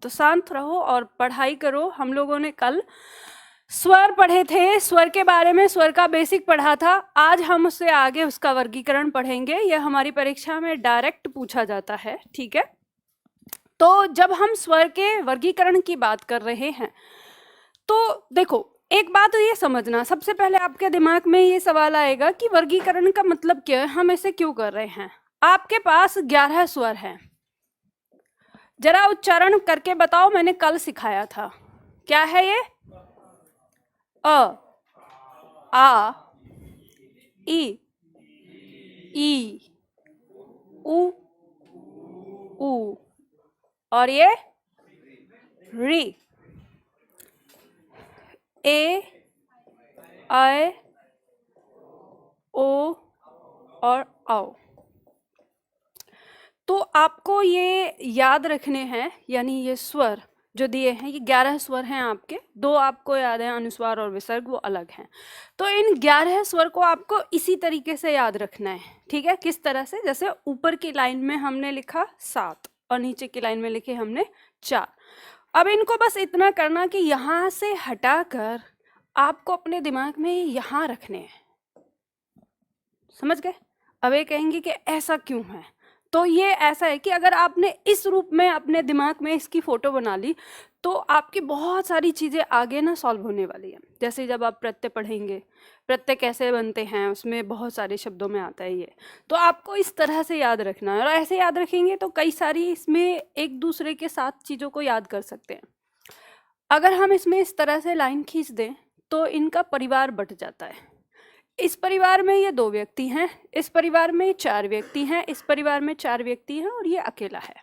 तो शांत रहो और पढ़ाई करो। हम लोगों ने कल स्वर पढ़े थे, स्वर के बारे में, स्वर का बेसिक पढ़ा था। आज हम उससे आगे उसका वर्गीकरण पढ़ेंगे। यह हमारी परीक्षा में डायरेक्ट पूछा जाता है, ठीक है। तो जब हम स्वर के वर्गीकरण की बात कर रहे हैं तो देखो, एक बात ये समझना, सबसे पहले आपके दिमाग में ये सवाल आएगा कि वर्गीकरण का मतलब क्या है, हम ऐसे क्यों कर रहे हैं। आपके पास 11 स्वर हैं, जरा उच्चारण करके बताओ, मैंने कल सिखाया था। क्या है ये? अ, आ, ई, उ, ऊ, और ये री, ए, ऐ, ओ और औ। तो आपको ये याद रखने हैं, यानी ये स्वर जो दिए हैं, ये 11 स्वर हैं आपके। 2 आपको याद हैं, अनुस्वार और विसर्ग, वो अलग हैं। तो इन 11 स्वर को आपको इसी तरीके से याद रखना है, ठीक है। किस तरह से? जैसे ऊपर की लाइन में हमने लिखा 7 और नीचे की लाइन में लिखे हमने 4। अब इनको बस इतना करना कि यहाँ से हटाकर आपको अपने दिमाग में यहाँ रखने हैं, समझ गए? अब ये कहेंगे कि ऐसा क्यों है, तो ये ऐसा है कि अगर आपने इस रूप में अपने दिमाग में इसकी फोटो बना ली तो आपकी बहुत सारी चीज़ें आगे ना सॉल्व होने वाली है। जैसे जब आप प्रत्यय पढ़ेंगे, प्रत्यय कैसे बनते हैं, उसमें बहुत सारे शब्दों में आता है ये, तो आपको इस तरह से याद रखना है। और ऐसे याद रखेंगे तो कई सारी इसमें एक दूसरे के साथ चीज़ों को याद कर सकते हैं। अगर हम इसमें इस तरह से लाइन खींच दें तो इनका परिवार बट जाता है। इस परिवार में ये 2 व्यक्ति हैं, इस परिवार में 4 व्यक्ति हैं, इस परिवार में 4 व्यक्ति हैं और ये अकेला है,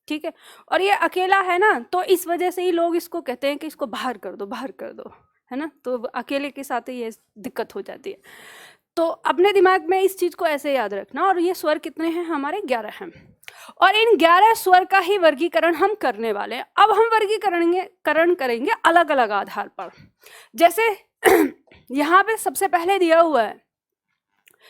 ठीक है। और ये अकेला है ना, तो इस वजह से ही लोग इसको कहते हैं कि इसको बाहर कर दो, बाहर कर दो, है ना। तो अकेले के साथ ही ये दिक्कत हो जाती है। तो अपने दिमाग में इस चीज़ को ऐसे याद रखना। और ये स्वर कितने हैं हमारे? 11 हैं। और इन 11 स्वर का ही वर्गीकरण हम करने वाले हैं। अब हम वर्गीकरण करेंगे अलग अलग आधार पर। जैसे यहाँ पे सबसे पहले दिया हुआ है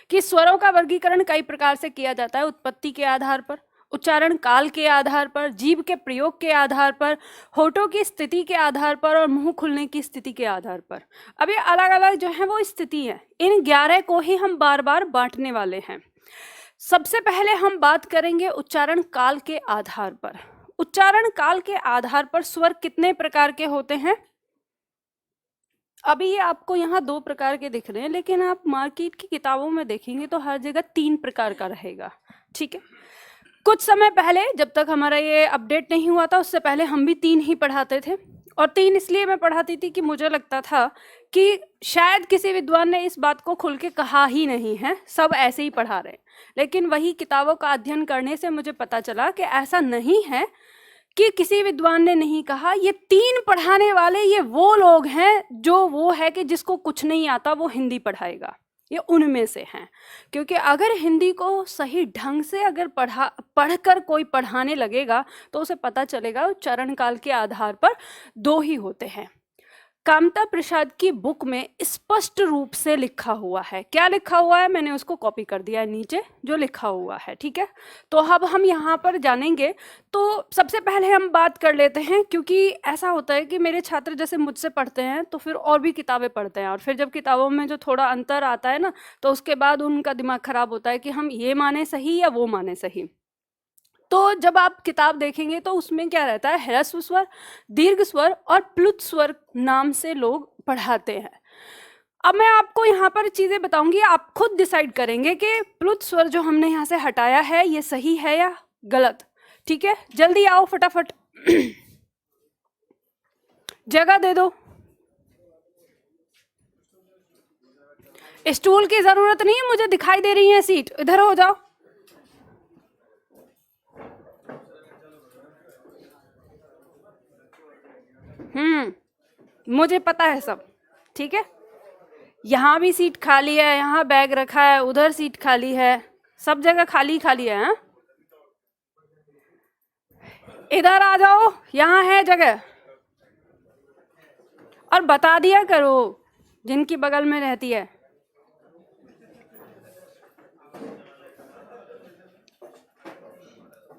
कि स्वरों का वर्गीकरण कई प्रकार से किया जाता है। उत्पत्ति के आधार पर, उच्चारण काल के आधार पर, जीभ के प्रयोग के आधार पर, होठों की स्थिति के आधार पर और मुंह खुलने की स्थिति के आधार पर। अब ये अलग अलग जो है वो स्थिति है। इन 11 को ही हम बार बार बांटने वाले हैं। सबसे पहले हम बात करेंगे उच्चारण काल के आधार पर। उच्चारण काल के आधार पर स्वर कितने प्रकार के होते हैं? अभी ये आपको यहाँ 2 प्रकार के दिख रहे हैं, लेकिन आप मार्केट की किताबों में देखेंगे तो हर जगह 3 प्रकार का रहेगा, ठीक है। कुछ समय पहले, जब तक हमारा ये अपडेट नहीं हुआ था, उससे पहले हम भी 3 ही पढ़ाते थे। और 3 इसलिए मैं पढ़ाती थी कि मुझे लगता था कि शायद किसी विद्वान ने इस बात को खुल के कहा ही नहीं है, सब ऐसे ही पढ़ा रहे हैं। लेकिन वही किताबों का अध्ययन करने से मुझे पता चला कि ऐसा नहीं है कि किसी विद्वान ने नहीं कहा। ये 3 पढ़ाने वाले ये वो लोग हैं जो वो है कि जिसको कुछ नहीं आता वो हिंदी पढ़ाएगा, ये उनमें से हैं। क्योंकि अगर हिंदी को सही ढंग से अगर पढ़कर कोई पढ़ाने लगेगा तो उसे पता चलेगा उच्चारण काल के आधार पर 2 ही होते हैं। कामता प्रसाद की बुक में स्पष्ट रूप से लिखा हुआ है। क्या लिखा हुआ है? मैंने उसको कॉपी कर दिया है नीचे, जो लिखा हुआ है, ठीक है। तो अब हम यहाँ पर जानेंगे। तो सबसे पहले हम बात कर लेते हैं, क्योंकि ऐसा होता है कि मेरे छात्र जैसे मुझसे पढ़ते हैं तो फिर और भी किताबें पढ़ते हैं, और फिर जब किताबों में जो थोड़ा अंतर आता है ना, तो उसके बाद उनका दिमाग खराब होता है कि हम ये माने सही या वो माने सही। तो जब आप किताब देखेंगे तो उसमें क्या रहता है? ह्रस्व स्वर, दीर्घ स्वर और प्लुत स्वर नाम से लोग पढ़ाते हैं। अब मैं आपको यहाँ पर चीजें बताऊंगी, आप खुद डिसाइड करेंगे कि प्लुत स्वर जो हमने यहाँ से हटाया है ये सही है या गलत, ठीक है। जल्दी आओ फटाफट, जगह दे दो। स्टूल की जरूरत नहीं है, मुझे दिखाई दे रही है सीट, इधर हो जाओ। मुझे पता है सब, ठीक है। यहाँ भी सीट खाली है, यहाँ बैग रखा है, उधर सीट खाली है, सब जगह खाली खाली है। हाँ? इधर आ जाओ, यहाँ है जगह। और बता दिया करो जिनकी बगल में रहती है।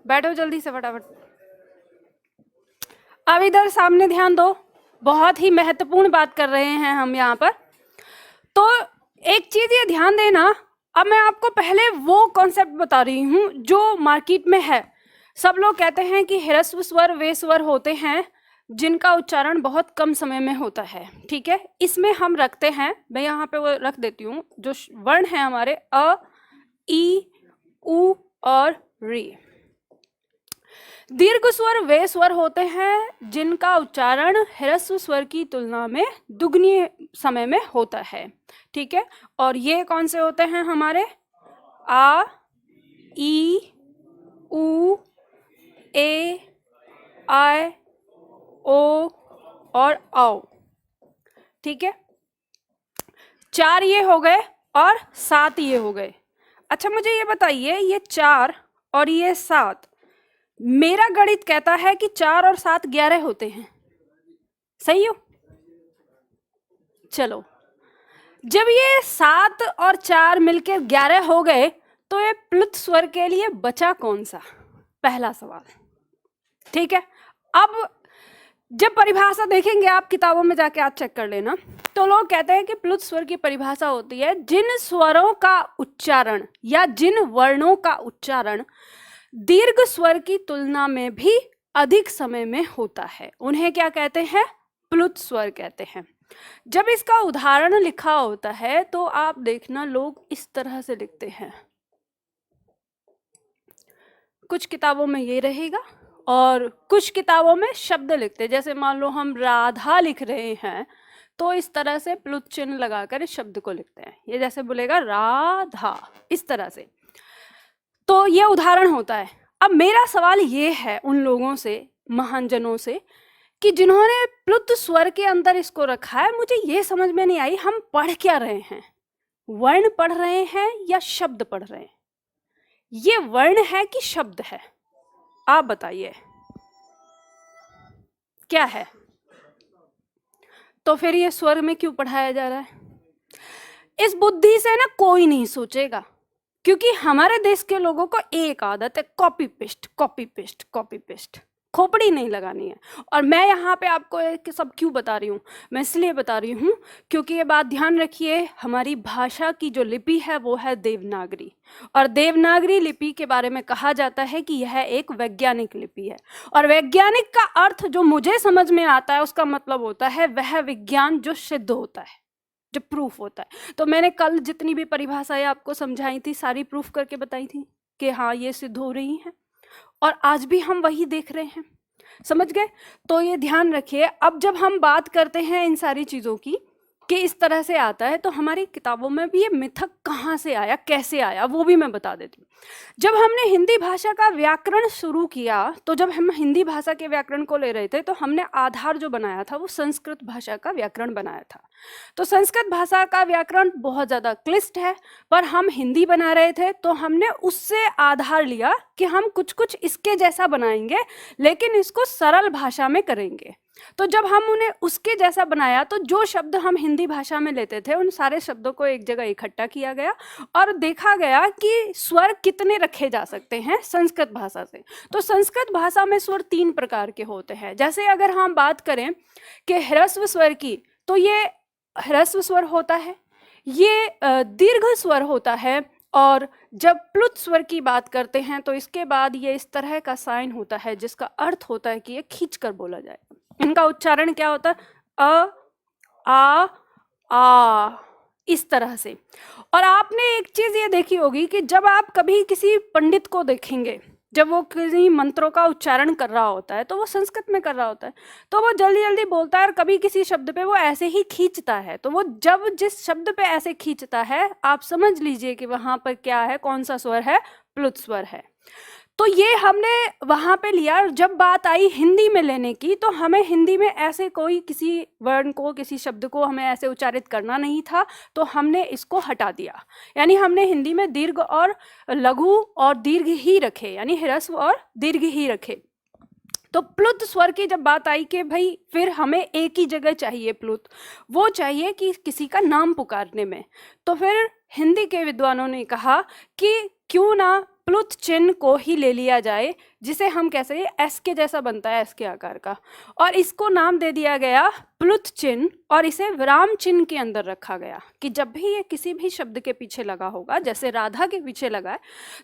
बैठो जल्दी से फटाफट। अब इधर सामने ध्यान दो, बहुत ही महत्वपूर्ण बात कर रहे हैं हम यहाँ पर। तो एक चीज ये ध्यान देना, अब मैं आपको पहले वो कॉन्सेप्ट बता रही हूँ जो मार्केट में है। सब लोग कहते हैं कि ह्रस्व स्वर वे स्वर होते हैं जिनका उच्चारण बहुत कम समय में होता है, ठीक है। इसमें हम रखते हैं, मैं यहाँ पे वो रख देती हूँ, जो वर्ण है हमारे अ, ई, उ और री। दीर्घ स्वर वे स्वर होते हैं जिनका उच्चारण ह्रस्व स्वर की तुलना में दुगनी समय में होता है, ठीक है। और ये कौन से होते हैं हमारे? आ, ई, उ, ए, आय, ओ और औ, ठीक है। 4 ये हो गए और 7 ये हो गए। अच्छा मुझे ये बताइए, ये 4 और ये 7, मेरा गणित कहता है कि 4 और 7 11 होते हैं, सही हो? चलो, जब ये 7 और 4 मिलकर 11 हो गए तो ये प्लुत स्वर के लिए बचा कौन सा? पहला सवाल, ठीक है। अब जब परिभाषा देखेंगे आप किताबों में जाके आप चेक कर लेना, तो लोग कहते हैं कि प्लुत स्वर की परिभाषा होती है जिन स्वरों का उच्चारण या जिन वर्णों का उच्चारण दीर्घ स्वर की तुलना में भी अधिक समय में होता है, उन्हें क्या कहते हैं? प्लुत स्वर कहते हैं। जब इसका उदाहरण लिखा होता है तो आप देखना लोग इस तरह से लिखते हैं, कुछ किताबों में ये रहेगा और कुछ किताबों में शब्द लिखते हैं। जैसे मान लो हम राधा लिख रहे हैं तो इस तरह से प्लुत चिन्ह लगाकर इस शब्द को लिखते हैं, ये जैसे बोलेगा राधा, इस तरह से। तो ये उदाहरण होता है। अब मेरा सवाल ये है उन लोगों से, महानजनों से, कि जिन्होंने प्लुत स्वर के अंदर इसको रखा है, मुझे ये समझ में नहीं आई हम पढ़ क्या रहे हैं? वर्ण पढ़ रहे हैं या शब्द पढ़ रहे हैं? ये वर्ण है कि शब्द है? आप बताइए क्या है? तो फिर ये स्वर में क्यों पढ़ाया जा रहा है? इस बुद्धि से ना कोई नहीं सोचेगा, क्योंकि हमारे देश के लोगों को एक आदत है, copy paste copy paste copy paste, खोपड़ी नहीं लगानी है। और मैं यहाँ पे आपको एक सब क्यों बता रही हूँ? मैं इसलिए बता रही हूँ क्योंकि ये बात ध्यान रखिए, हमारी भाषा की जो लिपि है वो है देवनागरी, और देवनागरी लिपि के बारे में कहा जाता है कि यह एक वैज्ञानिक लिपि है। और वैज्ञानिक का अर्थ जो मुझे समझ में आता है उसका मतलब होता है वह विज्ञान जो सिद्ध होता है, जो प्रूफ होता है। तो मैंने कल जितनी भी परिभाषाएं आपको समझाई थी सारी प्रूफ करके बताई थी कि हाँ ये सिद्ध हो रही हैं, और आज भी हम वही देख रहे हैं, समझ गए? तो ये ध्यान रखिए। अब जब हम बात करते हैं इन सारी चीज़ों की कि इस तरह से आता है, तो हमारी किताबों में भी ये मिथक कहाँ से आया, कैसे आया, वो भी मैं बता देती हूँ। जब हमने हिंदी भाषा का व्याकरण शुरू किया, तो जब हम हिंदी भाषा के व्याकरण को ले रहे थे तो हमने आधार जो बनाया था वो संस्कृत भाषा का व्याकरण बनाया था। तो संस्कृत भाषा का व्याकरण बहुत ज़्यादा क्लिष्ट है, पर हम हिंदी बना रहे थे तो हमने उससे आधार लिया कि हम कुछ कुछ इसके जैसा बनाएंगे, लेकिन इसको सरल भाषा में करेंगे। तो जब हम उन्हें उसके जैसा बनाया तो जो शब्द हम हिंदी भाषा में लेते थे उन सारे शब्दों को एक जगह इकट्ठा किया गया और देखा गया कि स्वर कितने रखे जा सकते हैं संस्कृत भाषा से। तो संस्कृत भाषा में स्वर 3 प्रकार के होते हैं। जैसे अगर हम बात करें कि ह्रस्व स्वर की, तो ये ह्रस्व स्वर होता है, ये दीर्घ स्वर होता है, और जब प्लुत स्वर की बात करते हैं तो इसके बाद ये इस तरह का साइन होता है जिसका अर्थ होता है कि ये खींचकर बोला जाए। इनका उच्चारण क्या होता है? अ, आ, इस तरह से। और आपने एक चीज ये देखी होगी कि जब आप कभी किसी पंडित को देखेंगे, जब वो किसी मंत्रों का उच्चारण कर रहा होता है तो वो संस्कृत में कर रहा होता है, तो वो जल्दी जल्दी बोलता है और कभी किसी शब्द पे वो ऐसे ही खींचता है। तो वो जब जिस शब्द पे ऐसे खींचता है, आप समझ लीजिए कि वहां पर क्या है, कौन सा स्वर है? प्लुत स्वर है। तो ये हमने वहाँ पे लिया। जब बात आई हिंदी में लेने की, तो हमें हिंदी में ऐसे कोई किसी वर्ण को, किसी शब्द को हमें ऐसे उच्चारित करना नहीं था, तो हमने इसको हटा दिया। यानी हमने हिंदी में दीर्घ और लघु और दीर्घ ही रखे, यानी ह्रस्व और दीर्घ ही रखे। तो प्लुत स्वर की जब बात आई कि भाई फिर हमें एक ही जगह चाहिए प्लुत, वो चाहिए कि किसी का नाम पुकारने में, तो फिर हिंदी के विद्वानों ने कहा कि क्यों ना प्लुत चिन्ह को ही ले लिया जाए, जिसे हम कैसे एस के जैसा बनता है, एस के आकार का, और इसको नाम दे दिया गया प्लुत चिन्ह, और इसे विराम चिन्ह के अंदर रखा गया कि जब भी ये किसी भी शब्द के पीछे लगा होगा, जैसे राधा के पीछे लगा है,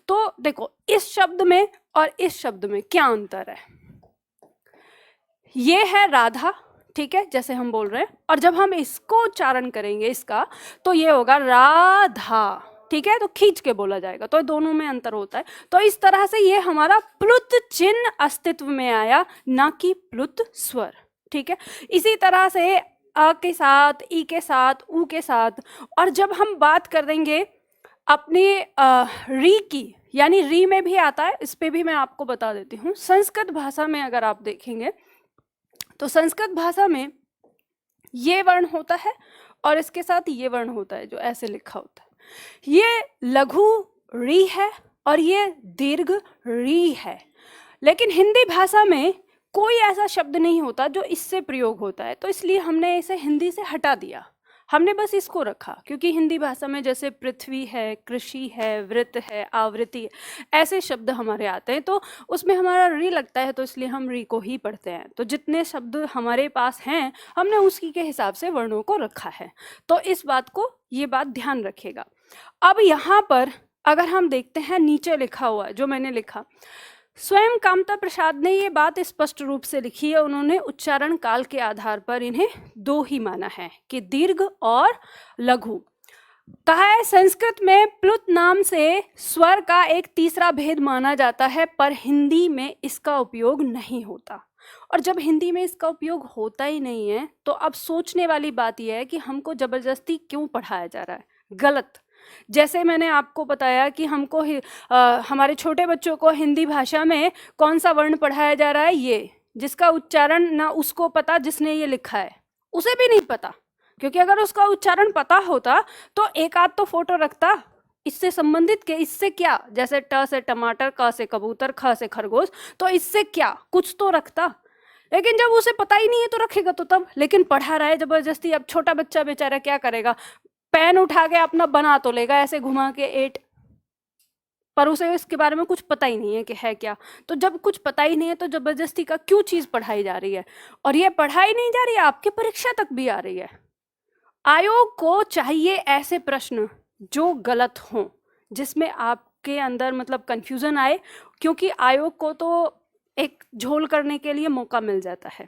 तो देखो इस शब्द में और इस शब्द में क्या अंतर है। ये है राधा, ठीक है, जैसे हम बोल रहे हैं, और जब हम इसको उच्चारण करेंगे इसका, तो ये होगा राधा, ठीक है, तो खींच के बोला जाएगा, तो दोनों में अंतर होता है। तो इस तरह से ये हमारा प्लुत चिन्ह अस्तित्व में आया, ना कि प्लुत स्वर, ठीक है। इसी तरह से अ के साथ, ई के साथ, ऊ के साथ, और जब हम बात कर देंगे अपने री की, यानी री में भी आता है, इस पे भी मैं आपको बता देती हूँ। संस्कृत भाषा में अगर आप देखेंगे तो संस्कृत भाषा में ये वर्ण होता है और इसके साथ ये वर्ण होता है जो ऐसे लिखा होता है, ये लघु री है और ये दीर्घ री है। लेकिन हिंदी भाषा में कोई ऐसा शब्द नहीं होता जो इससे प्रयोग होता है, तो इसलिए हमने इसे हिंदी से हटा दिया, हमने बस इसको रखा, क्योंकि हिंदी भाषा में जैसे पृथ्वी है, कृषि है, वृत्त है, आवृत्ति है, ऐसे शब्द हमारे आते हैं, तो उसमें हमारा री लगता है, तो इसलिए हम री को ही पढ़ते हैं। तो जितने शब्द हमारे पास हैं हमने उसी के हिसाब से वर्णों को रखा है, तो इस बात को, ये बात ध्यान रखिएगा। अब यहाँ पर अगर हम देखते हैं नीचे लिखा हुआ है जो मैंने लिखा, स्वयं कामता प्रसाद ने ये बात स्पष्ट रूप से लिखी है, उन्होंने उच्चारण काल के आधार पर इन्हें दो ही माना है कि दीर्घ और लघु। कहा है संस्कृत में प्लुत नाम से स्वर का एक तीसरा भेद माना जाता है, पर हिंदी में इसका उपयोग नहीं होता। और जब हिंदी में इसका उपयोग होता ही नहीं है, तो अब सोचने वाली बात यह है कि हमको जबरदस्ती क्यों पढ़ाया जा रहा है, गलत। जैसे मैंने आपको बताया कि हमको हमारे छोटे बच्चों को हिंदी भाषा में कौन सा वर्ण पढ़ाया जा रहा है, ये, जिसका उच्चारण ना उसको पता, जिसने ये लिखा है उसे भी नहीं पता, क्योंकि अगर उसका उच्चारण पता होता तो एक आध तो फोटो रखता इससे संबंधित के, इससे क्या, जैसे ट से टमाटर, क से कबूतर, ख से खरगोश, तो इससे क्या कुछ तो रखता। लेकिन जब उसे पता ही नहीं है तो रखेगा तो तब, लेकिन पढ़ा रहा है जबरदस्ती। अब छोटा बच्चा बेचारा क्या करेगा, पेन उठा के अपना बना तो लेगा ऐसे घुमा के 8, पर उसे इसके बारे में कुछ पता ही नहीं है कि है क्या। तो जब कुछ पता ही नहीं है तो जबरदस्ती का क्यों चीज पढ़ाई जा रही है, और ये पढ़ाई नहीं जा रही है, आपके परीक्षा तक भी आ रही है। आयोग को चाहिए ऐसे प्रश्न जो गलत हों, जिसमें आपके अंदर मतलब कंफ्यूजन आए, क्योंकि आयोग को तो एक झोल करने के लिए मौका मिल जाता है।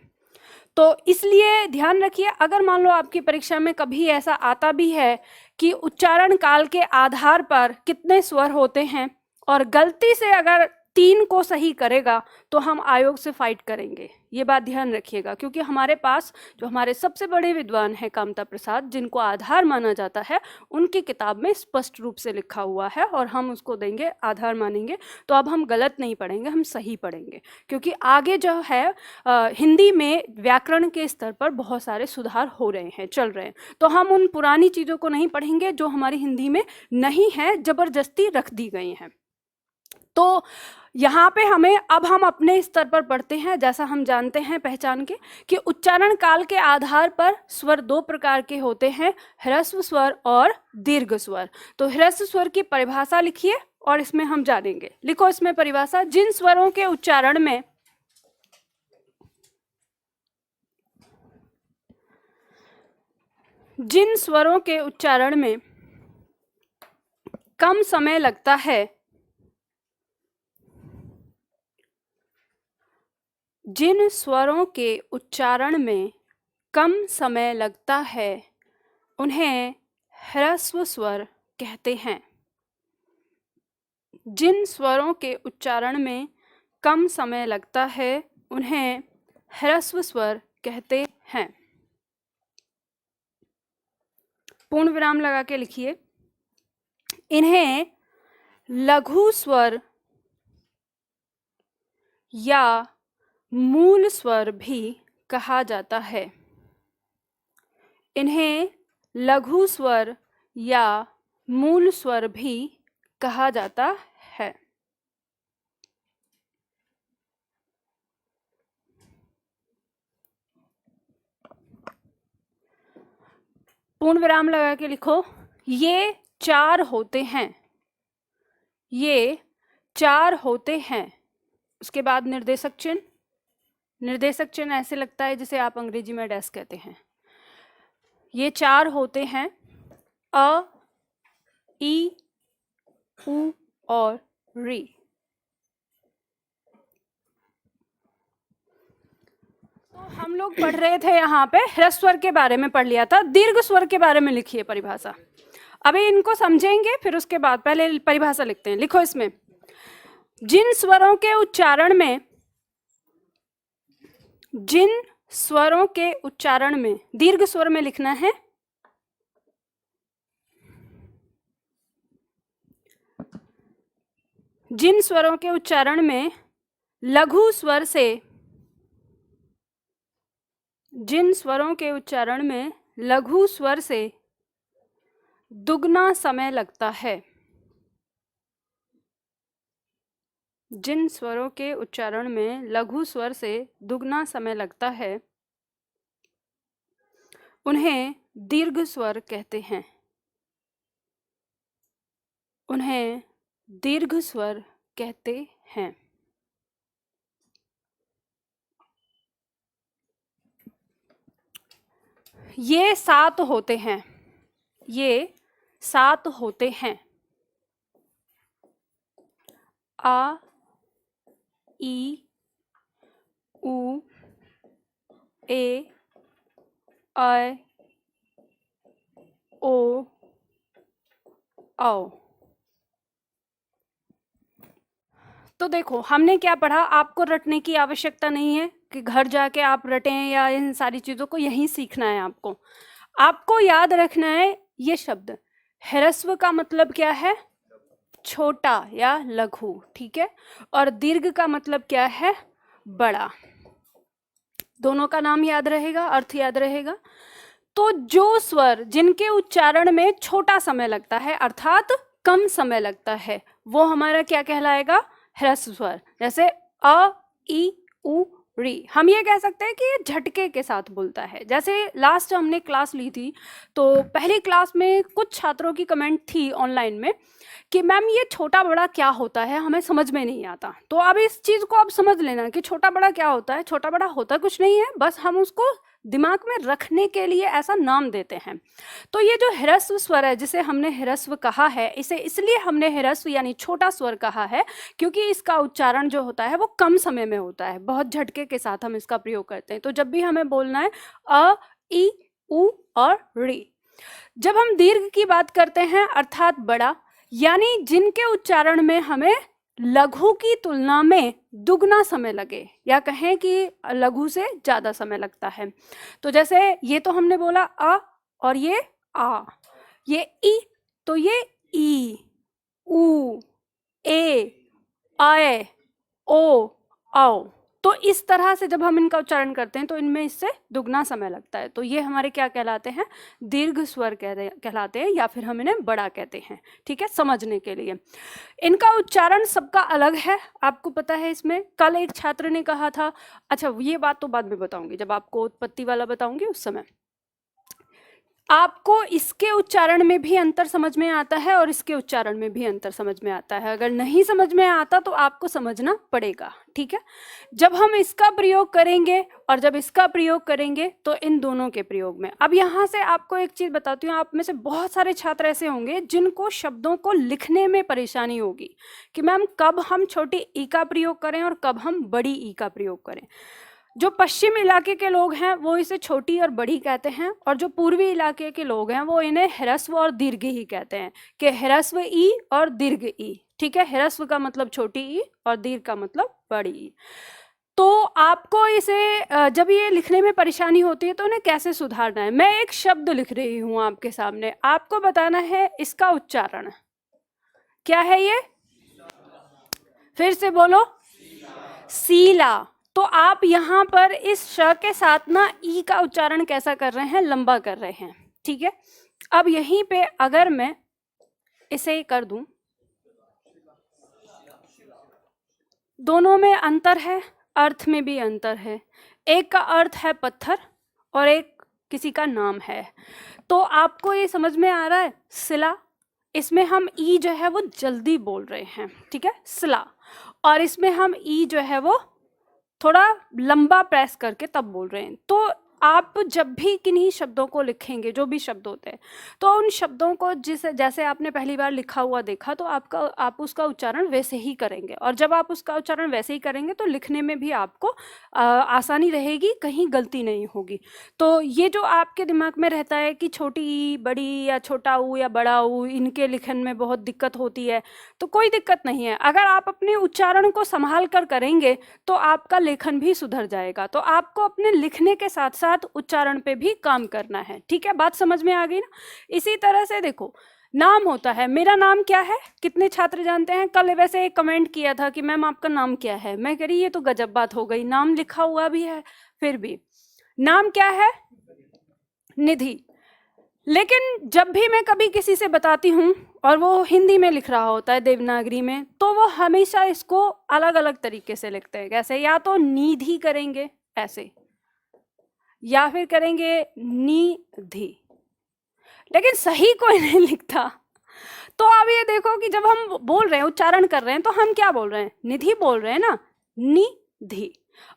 तो इसलिए ध्यान रखिए, अगर मान लो आपकी परीक्षा में कभी ऐसा आता भी है कि उच्चारण काल के आधार पर कितने स्वर होते हैं, और गलती से अगर 3 को सही करेगा तो हम आयोग से फाइट करेंगे, ये बात ध्यान रखिएगा। क्योंकि हमारे पास जो हमारे सबसे बड़े विद्वान हैं कामता प्रसाद, जिनको आधार माना जाता है, उनकी किताब में स्पष्ट रूप से लिखा हुआ है, और हम उसको देंगे, आधार मानेंगे। तो अब हम गलत नहीं पढ़ेंगे, हम सही पढ़ेंगे, क्योंकि आगे जो है हिंदी में व्याकरण के स्तर पर बहुत सारे सुधार हो रहे हैं, चल रहे हैं। तो हम उन पुरानी चीज़ों को नहीं पढ़ेंगे जो हमारी हिंदी में नहीं है, जबरदस्ती रख दी गई हैं। तो यहाँ पे हमें, अब हम अपने स्तर पर पढ़ते हैं, जैसा हम जानते हैं पहचान के कि उच्चारण काल के आधार पर स्वर 2 प्रकार के होते हैं, ह्रस्व स्वर और दीर्घ स्वर। तो ह्रस्व स्वर की परिभाषा लिखिए और इसमें हम जानेंगे। लिखो इसमें परिभाषा, जिन स्वरों के उच्चारण में कम समय लगता है, जिन स्वरों के उच्चारण में कम समय लगता है उन्हें ह्रस्व स्वर कहते हैं। जिन स्वरों के उच्चारण में कम समय लगता है उन्हें ह्रस्व स्वर कहते हैं। पूर्ण विराम लगा के लिखिए, इन्हें लघु स्वर या मूल स्वर भी कहा जाता है। इन्हें लघु स्वर या मूल स्वर भी कहा जाता है। पूर्ण विराम लगा के लिखो, ये 4 होते हैं, ये 4 होते हैं, उसके बाद निर्देशक चिन्ह। निर्देशक चिन्ह ऐसे लगता है जिसे आप अंग्रेजी में डैश कहते हैं। ये 4 होते हैं, अ, ई, उ और री। तो हम लोग पढ़ रहे थे यहाँ पे ह्रस्व स्वर के बारे में पढ़ लिया था। दीर्घ स्वर के बारे में लिखिए परिभाषा। अभी इनको समझेंगे, फिर उसके बाद पहले परिभाषा लिखते हैं। लिखो इसमें, जिन स्वरों के उच्चारण में दीर्घ स्वर में लिखना है, जिन स्वरों के उच्चारण में लघु स्वर से दुगना समय लगता है, जिन स्वरों के उच्चारण में लघु स्वर से दुगना समय लगता है, उन्हें दीर्घ स्वर कहते हैं। उन्हें दीर्घ स्वर कहते हैं। ये 7 होते हैं। ये 7 होते हैं। आ, ई, उ, ए, ऐ, ओ, औ। तो देखो हमने क्या पढ़ा, आपको रटने की आवश्यकता नहीं है कि घर जाके आप रटें या इन सारी चीज़ों को यहीं सीखना है। आपको याद रखना है ये शब्द। ह्रस्व का मतलब क्या है? छोटा या लघु, ठीक है। और दीर्घ का मतलब क्या है? बड़ा। दोनों का नाम याद रहेगा, अर्थ याद रहेगा। तो जो स्वर जिनके उच्चारण में छोटा समय लगता है अर्थात कम समय लगता है, वो हमारा क्या कहलाएगा? ह्रस्व स्वर। जैसे अ, ई, उ, री। हम ये कह सकते हैं कि ये झटके के साथ बोलता है। जैसे लास्ट हमने क्लास ली थी, तो पहली क्लास में कुछ छात्रों की कमेंट थी ऑनलाइन में कि मैम ये छोटा बड़ा क्या होता है, हमें समझ में नहीं आता। तो अब इस चीज़ को आप समझ लेना कि छोटा बड़ा क्या होता है। छोटा बड़ा होता कुछ नहीं है, बस हम उसको दिमाग में रखने के लिए ऐसा नाम देते हैं। तो ये जो ह्रस्व स्वर है, जिसे हमने ह्रस्व कहा है, इसे इसलिए हमने ह्रस्व यानी छोटा स्वर कहा है क्योंकि इसका उच्चारण जो होता है वो कम समय में होता है। बहुत झटके के साथ हम इसका प्रयोग करते हैं। तो जब भी हमें बोलना है अ, ई, उ और री। जब हम दीर्घ की बात करते हैं अर्थात बड़ा, यानी जिनके उच्चारण में हमें लघु की तुलना में दुगना समय लगे, या कहें कि लघु से ज्यादा समय लगता है। तो जैसे ये तो हमने बोला अ, और ये आ, ये ई, तो ये ई, उ, ए, आए, ओ, औ। तो इस तरह से जब हम इनका उच्चारण करते हैं तो इनमें इससे दुगना समय लगता है। तो ये हमारे क्या कहलाते हैं? दीर्घ स्वर कहलाते हैं, या फिर हम इन्हें बड़ा कहते हैं। ठीक है, समझने के लिए इनका उच्चारण सबका अलग है, आपको पता है। इसमें कल एक छात्र ने कहा था, अच्छा ये बात तो बाद में बताऊंगी, जब आपको उत्पत्ति वाला बताऊंगी उस समय। आपको इसके उच्चारण में भी अंतर समझ में आता है और इसके उच्चारण में भी अंतर समझ में आता है। अगर नहीं समझ में आता तो आपको समझना पड़ेगा, ठीक है। जब हम इसका प्रयोग करेंगे और जब इसका प्रयोग करेंगे तो इन दोनों के प्रयोग में। अब यहाँ से आपको एक चीज बताती हूँ, आप में से बहुत सारे छात्र ऐसे होंगे जिनको शब्दों को लिखने में परेशानी होगी कि मैम कब हम छोटी ई का प्रयोग करें और कब हम बड़ी ई का प्रयोग करें। जो पश्चिम इलाके के लोग हैं वो इसे छोटी और बड़ी कहते हैं, और जो पूर्वी इलाके के लोग हैं वो इन्हें ह्रस्व और दीर्घ ही कहते हैं, कि ह्रस्व ई और दीर्घ ई। ठीक है, ह्रस्व का मतलब छोटी ई और दीर्घ का मतलब बड़ी ई। तो आपको इसे जब ये लिखने में परेशानी होती है तो उन्हें कैसे सुधारना है। मैं एक शब्द लिख रही हूं आपके सामने, आपको बताना है इसका उच्चारण क्या है। ये फिर से बोलो, सीला। तो आप यहाँ पर इस श के साथ ना ई का उच्चारण कैसा कर रहे हैं? लंबा कर रहे हैं, ठीक है। अब यहीं पे अगर मैं इसे कर दूं, दोनों में अंतर है, अर्थ में भी अंतर है। एक का अर्थ है पत्थर और एक किसी का नाम है। तो आपको ये समझ में आ रहा है? सिला, इसमें हम ई जो है वो जल्दी बोल रहे हैं, ठीक है, स्ला, और इसमें हम ई जो है वो थोड़ा लंबा प्रेस करके तब बोल रहे हैं। तो आप जब भी किन्हीं शब्दों को लिखेंगे, जो भी शब्द होते हैं, तो उन शब्दों को जैसे आपने पहली बार लिखा हुआ देखा तो आप उसका उच्चारण वैसे ही करेंगे, और जब आप उसका उच्चारण वैसे ही करेंगे तो लिखने में भी आपको आसानी रहेगी, कहीं गलती नहीं होगी। तो ये जो आपके दिमाग में रहता है कि छोटी ई, बड़ी, या छोटा ऊ या बड़ा ऊ, इनके लिखन में बहुत दिक्कत होती है, तो कोई दिक्कत नहीं है। अगर आप अपने उच्चारण को संभाल कर करेंगे तो आपका लेखन भी सुधर जाएगा। तो आपको अपने लिखने के साथ साथ उच्चारण पे भी काम करना है, ठीक है, बात समझ में आ गई ना। इसी तरह से देखो, नाम होता है, मेरा नाम क्या है, कितने छात्र जानते हैं? कल वैसे एक कमेंट किया था कि मैम आपका नाम क्या है, मैं कह रही ये तो गजब बात हो गई, नाम लिखा हुआ भी है, फिर भी नाम क्या है? निधि। लेकिन जब भी मैं कभी किसी से बताती हूँ और वो हिंदी में लिख रहा होता है देवनागरी में, तो वो हमेशा इसको अलग अलग तरीके से लिखते हैं। कैसे? या तो निधि करेंगे ऐसे, या फिर करेंगे निधि, लेकिन सही कोई नहीं लिखता। तो अब ये देखो कि जब हम बोल रहे हैं, उच्चारण कर रहे हैं, तो हम क्या बोल रहे हैं? निधि बोल रहे हैं ना, निधि।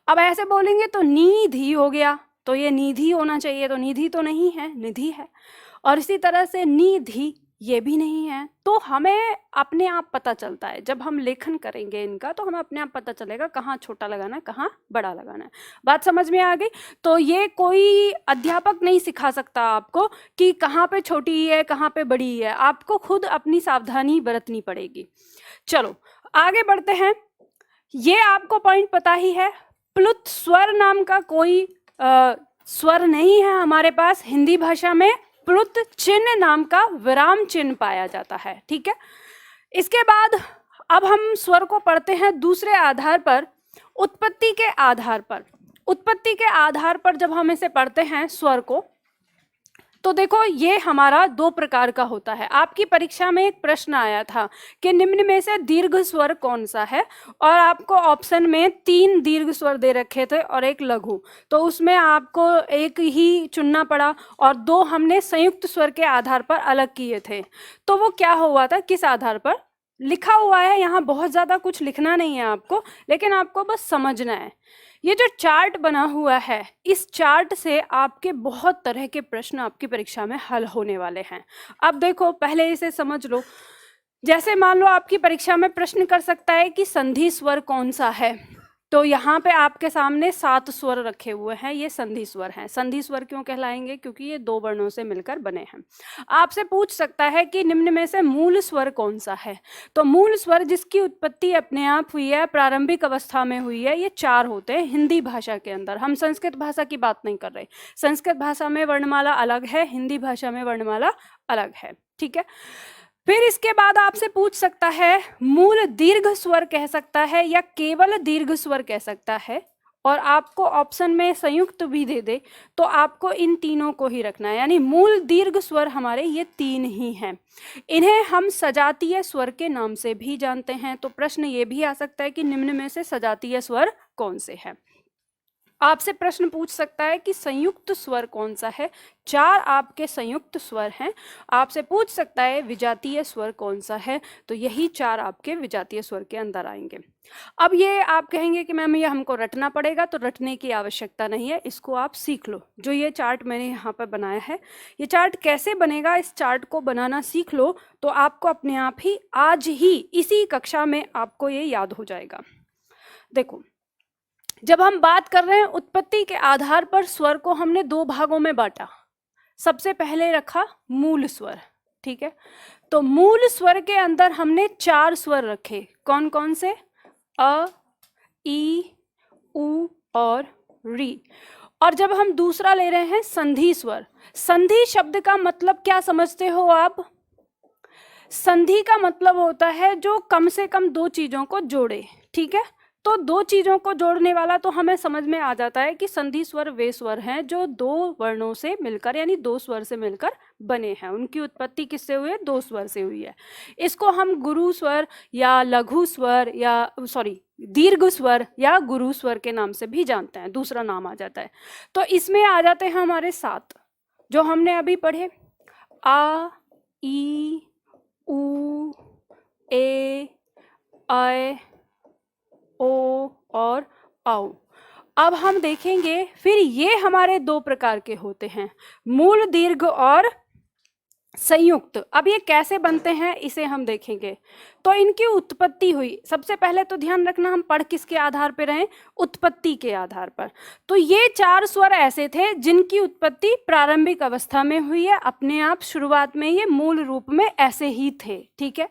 अब ऐसे बोलेंगे तो निधि हो गया, तो ये निधि होना चाहिए, तो निधि तो नहीं है, निधि है। और इसी तरह से निधि, ये भी नहीं है। तो हमें अपने आप पता चलता है, जब हम लेखन करेंगे इनका तो हमें अपने आप पता चलेगा कहाँ छोटा लगाना है, कहाँ बड़ा लगाना है। बात समझ में आ गई? तो ये कोई अध्यापक नहीं सिखा सकता आपको कि कहाँ पे छोटी है, कहाँ पे बड़ी है, आपको खुद अपनी सावधानी बरतनी पड़ेगी। चलो आगे बढ़ते हैं। ये आपको पॉइंट पता ही है, प्लुत स्वर नाम का कोई स्वर नहीं है हमारे पास। हिंदी भाषा में प्लुत चिन्ह नाम का विराम चिन्ह पाया जाता है, ठीक है। इसके बाद अब हम स्वर को पढ़ते हैं दूसरे आधार पर, उत्पत्ति के आधार पर। उत्पत्ति के आधार पर जब हम इसे पढ़ते हैं स्वर को, तो देखो ये हमारा दो प्रकार का होता है। आपकी परीक्षा में एक प्रश्न आया था कि निम्न में से दीर्घ स्वर कौन सा है, और आपको ऑप्शन में 3 दीर्घ स्वर दे रखे थे और एक लघु, तो उसमें आपको एक ही चुनना पड़ा, और 2 हमने संयुक्त स्वर के आधार पर अलग किए थे। तो वो क्या हुआ था, किस आधार पर लिखा हुआ है, यहाँ बहुत ज़्यादा कुछ लिखना नहीं है आपको, लेकिन आपको बस समझना है। ये जो चार्ट बना हुआ है, इस चार्ट से आपके बहुत तरह के प्रश्न आपकी परीक्षा में हल होने वाले हैं। अब देखो, पहले इसे समझ लो। जैसे मान लो आपकी परीक्षा में प्रश्न कर सकता है कि संधि स्वर कौन सा है, तो यहाँ पे आपके सामने 7 स्वर रखे हुए हैं, ये संधि स्वर हैं। संधि स्वर क्यों कहलाएंगे? क्योंकि ये 2 वर्णों से मिलकर बने हैं। आपसे पूछ सकता है कि निम्न में से मूल स्वर कौन सा है, तो मूल स्वर जिसकी उत्पत्ति अपने आप हुई है, प्रारंभिक अवस्था में हुई है, ये 4 होते हैं हिंदी भाषा के अंदर। हम संस्कृत भाषा की बात नहीं कर रहे, संस्कृत भाषा में वर्णमाला अलग है, हिंदी भाषा में वर्णमाला अलग है, ठीक है। फिर इसके बाद आपसे पूछ सकता है मूल दीर्घ स्वर कह सकता है या केवल दीर्घ स्वर कह सकता है, और आपको ऑप्शन में संयुक्त भी दे दे, तो आपको इन तीनों को ही रखना है। यानी मूल दीर्घ स्वर हमारे ये 3 ही हैं। इन्हें हम सजातीय स्वर के नाम से भी जानते हैं। तो प्रश्न ये भी आ सकता है कि निम्न में से सजातीय स्वर कौन से हैं। आपसे प्रश्न पूछ सकता है कि संयुक्त स्वर कौन सा है, 4 आपके संयुक्त स्वर हैं। आपसे पूछ सकता है विजातीय स्वर कौन सा है, तो यही 4 आपके विजातीय स्वर के अंदर आएंगे। अब ये आप कहेंगे कि मैम ये हमको रटना पड़ेगा, तो रटने की आवश्यकता नहीं है, इसको आप सीख लो। जो ये चार्ट मैंने यहाँ पर बनाया है, ये चार्ट कैसे बनेगा, इस चार्ट को बनाना सीख लो, तो आपको अपने आप ही आज ही इसी कक्षा में आपको ये याद हो जाएगा। देखो, जब हम बात कर रहे हैं उत्पत्ति के आधार पर, स्वर को हमने 2 भागों में बांटा। सबसे पहले रखा मूल स्वर, ठीक है। तो मूल स्वर के अंदर हमने 4 स्वर रखे। कौन कौन से? अ, ई, उ और री। और जब हम दूसरा ले रहे हैं संधि स्वर, संधि शब्द का मतलब क्या समझते हो आप? संधि का मतलब होता है जो कम से कम 2 चीजों को जोड़े, ठीक है। तो 2 चीजों को जोड़ने वाला तो हमें समझ में आ जाता है कि संधि स्वर वे स्वर हैं जो 2 वर्णों से मिलकर, यानी 2 स्वर से मिलकर बने हैं। उनकी उत्पत्ति किससे हुई है? 2 स्वर से हुई है। इसको हम गुरु स्वर या लघु स्वर या दीर्घ स्वर या गुरु स्वर के नाम से भी जानते हैं, दूसरा नाम आ जाता है। तो इसमें आ जाते हैं हमारे 7 जो हमने अभी पढ़े, आ, ई, ऊ, ए, ऐ, ओ और औ। अब हम देखेंगे फिर ये हमारे दो प्रकार के होते हैं, मूल दीर्घ और संयुक्त। अब ये कैसे बनते हैं इसे हम देखेंगे। तो इनकी उत्पत्ति हुई, सबसे पहले तो ध्यान रखना हम पढ़ किसके आधार पर रहे, उत्पत्ति के आधार पर। तो ये 4 स्वर ऐसे थे जिनकी उत्पत्ति प्रारंभिक अवस्था में हुई है, अपने आप शुरुआत में ये मूल रूप में ऐसे ही थे, ठीक है।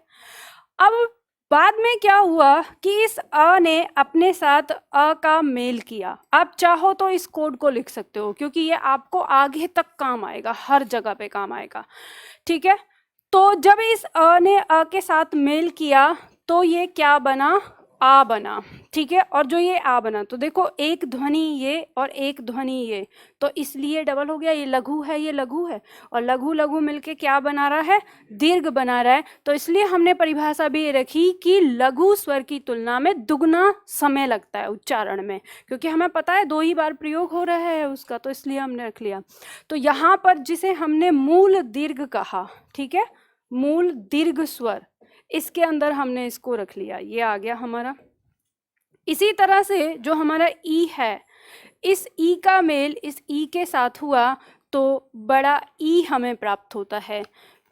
अब बाद में क्या हुआ कि इस अ ने अपने साथ अ का मेल किया। आप चाहो तो इस कोड को लिख सकते हो क्योंकि ये आपको आगे तक काम आएगा, हर जगह पे काम आएगा, ठीक है। तो जब इस अ ने अ के साथ मेल किया तो ये क्या बना, आ बना, ठीक है। और जो ये आ बना, तो देखो एक ध्वनि ये और एक ध्वनि ये, तो इसलिए डबल हो गया, ये लघु है, ये लघु है, और लघु लघु मिलके क्या बना रहा है, दीर्घ बना रहा है। तो इसलिए हमने परिभाषा भी ये रखी कि लघु स्वर की तुलना में दुगना समय लगता है उच्चारण में, क्योंकि हमें पता है 2 ही बार प्रयोग हो रहा है उसका, तो इसलिए हमने रख लिया। तो यहाँ पर जिसे हमने मूल दीर्घ कहा, ठीक है, मूल दीर्घ स्वर, इसके अंदर हमने इसको रख लिया, ये आ गया हमारा। इसी तरह से जो हमारा ई है, इस ई का मेल इस ई के साथ हुआ तो बड़ा ई हमें प्राप्त होता है,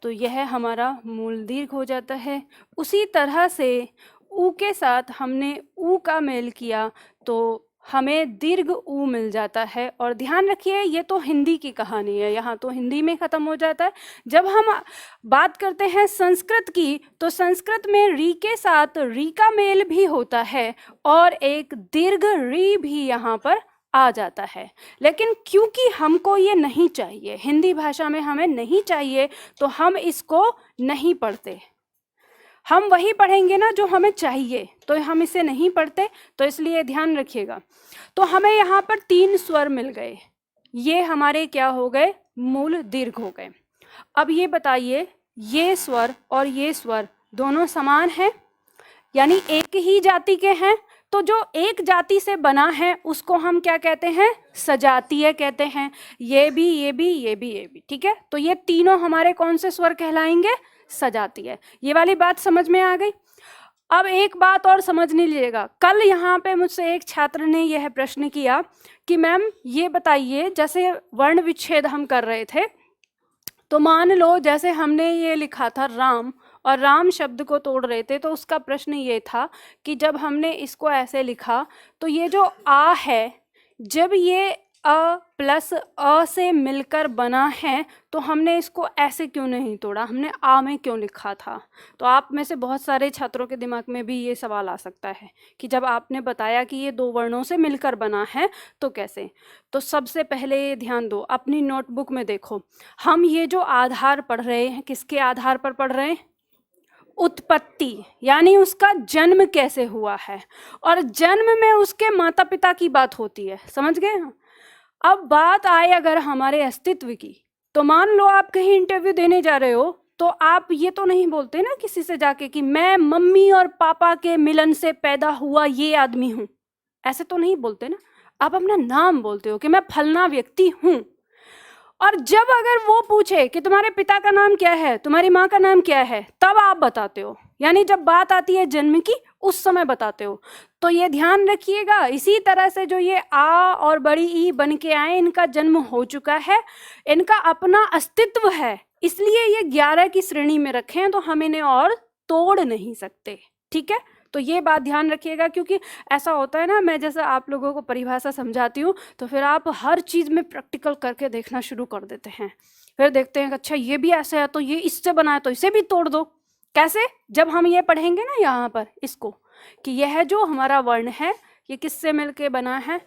तो यह हमारा मूल दीर्घ हो जाता है। उसी तरह से ऊ के साथ हमने ऊ का मेल किया तो हमें दीर्घ ऊ मिल जाता है। और ध्यान रखिए ये तो हिंदी की कहानी है, यहाँ तो हिंदी में ख़त्म हो जाता है। जब हम बात करते हैं संस्कृत की, तो संस्कृत में री के साथ री का मेल भी होता है और एक दीर्घ री भी यहाँ पर आ जाता है। लेकिन क्योंकि हमको ये नहीं चाहिए, हिंदी भाषा में हमें नहीं चाहिए, तो हम इसको नहीं पढ़ते। हम वही पढ़ेंगे ना जो हमें चाहिए, तो हम इसे नहीं पढ़ते, तो इसलिए ध्यान रखिएगा। तो हमें यहाँ पर 3 स्वर मिल गए, ये हमारे क्या हो गए, मूल दीर्घ हो गए। अब ये बताइए, ये स्वर और ये स्वर दोनों समान हैं, यानी एक ही जाति के हैं। तो जो एक जाति से बना है उसको हम क्या कहते हैं, सजातीय कहते हैं। ये भी, ये भी, ये भी, ये भी, ठीक है। तो ये तीनों हमारे कौन से स्वर कहलाएंगे, सजातीय। ये वाली बात समझ में आ गई। अब एक बात और समझ नहीं लीजिएगा, कल यहाँ पे मुझसे एक छात्र ने यह प्रश्न किया कि मैम ये बताइए, जैसे वर्ण विच्छेद हम कर रहे थे, तो मान लो जैसे हमने ये लिखा था राम, और राम शब्द को तोड़ रहे थे, तो उसका प्रश्न ये था कि जब हमने इसको ऐसे लिखा तो ये जो आ है, जब ये अ प्लस अ से मिलकर बना है, तो हमने इसको ऐसे क्यों नहीं तोड़ा, हमने आ में क्यों लिखा था। तो आप में से बहुत सारे छात्रों के दिमाग में भी ये सवाल आ सकता है कि जब आपने बताया कि ये 2 वर्णों से मिलकर बना है तो कैसे। तो सबसे पहले ये ध्यान दो, अपनी नोटबुक में देखो, हम ये जो आधार पढ़ रहे हैं किसके आधार पर पढ़ रहे हैं, उत्पत्ति, यानी उसका जन्म कैसे हुआ है, और जन्म में उसके माता पिता की बात होती है, समझ गए। अब बात आए अगर हमारे अस्तित्व की, तो मान लो आप कहीं इंटरव्यू देने जा रहे हो, तो आप ये तो नहीं बोलते ना किसी से जाके कि मैं मम्मी और पापा के मिलन से पैदा हुआ ये आदमी हूँ, ऐसे तो नहीं बोलते ना। आप अपना नाम बोलते हो कि मैं फलना व्यक्ति हूँ। और जब अगर वो पूछे कि तुम्हारे पिता का नाम क्या है, तुम्हारी माँ का नाम क्या है, तब आप बताते हो, यानी जब बात आती है जन्म की उस समय बताते हो। तो ये ध्यान रखिएगा। इसी तरह से जो ये आ और बड़ी ई बन के आए, इनका जन्म हो चुका है, इनका अपना अस्तित्व है, इसलिए ये 11 की श्रेणी में रखे हैं, तो हम इन्हें और तोड़ नहीं सकते, ठीक है। तो ये बात ध्यान रखिएगा, क्योंकि ऐसा होता है ना, मैं जैसे आप लोगों को परिभाषा समझाती हूँ तो फिर आप हर चीज़ में प्रैक्टिकल करके देखना शुरू कर देते हैं, फिर देखते हैं अच्छा ये भी ऐसे है तो ये इससे बना है तो इसे भी तोड़ दो। कैसे, जब हम ये पढ़ेंगे ना यहाँ पर इसको, कि यह जो हमारा वर्ण है ये किससे मिलके बना है,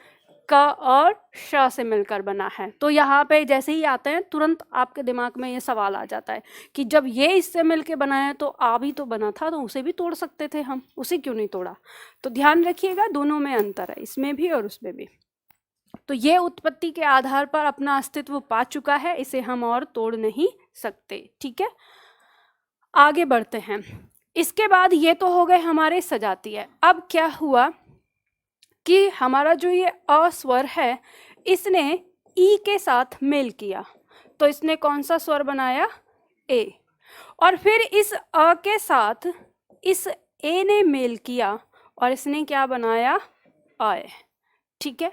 क और श से मिलकर बना है। तो यहाँ पे जैसे ही आते हैं तुरंत आपके दिमाग में ये सवाल आ जाता है कि जब ये इससे मिलके बना है तो आ भी तो बना था, तो उसे भी तोड़ सकते थे हम, उसे क्यों नहीं तोड़ा। तो ध्यान रखिएगा, दोनों में अंतर है, इसमें भी और उसमें भी। तो ये उत्पत्ति के आधार पर अपना अस्तित्व पा चुका है, इसे हम और तोड़ नहीं सकते, ठीक है। आगे बढ़ते हैं। इसके बाद ये तो हो गए हमारे सजातीय। अब क्या हुआ कि हमारा जो ये अ स्वर है, इसने ई के साथ मेल किया, तो इसने कौन सा स्वर बनाया, ए। और फिर इस अ के साथ इस ए ने मेल किया और इसने क्या बनाया, आय। ठीक है,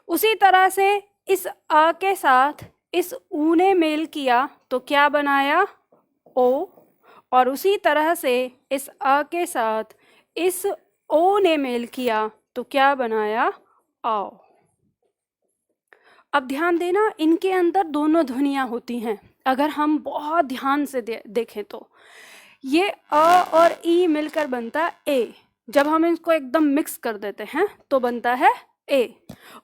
उसी तरह से इस अ के साथ इस ऊ ने मेल किया तो क्या बनाया, ओ। और उसी तरह से इस अ के साथ इस ओ ने मेल किया तो क्या बनाया, आओ। अब ध्यान देना, इनके अंदर दोनों ध्वनियां होती हैं। अगर हम बहुत ध्यान से देखें तो ये अ और ई मिलकर बनता ए। जब हम इसको एकदम मिक्स कर देते हैं तो बनता है ए।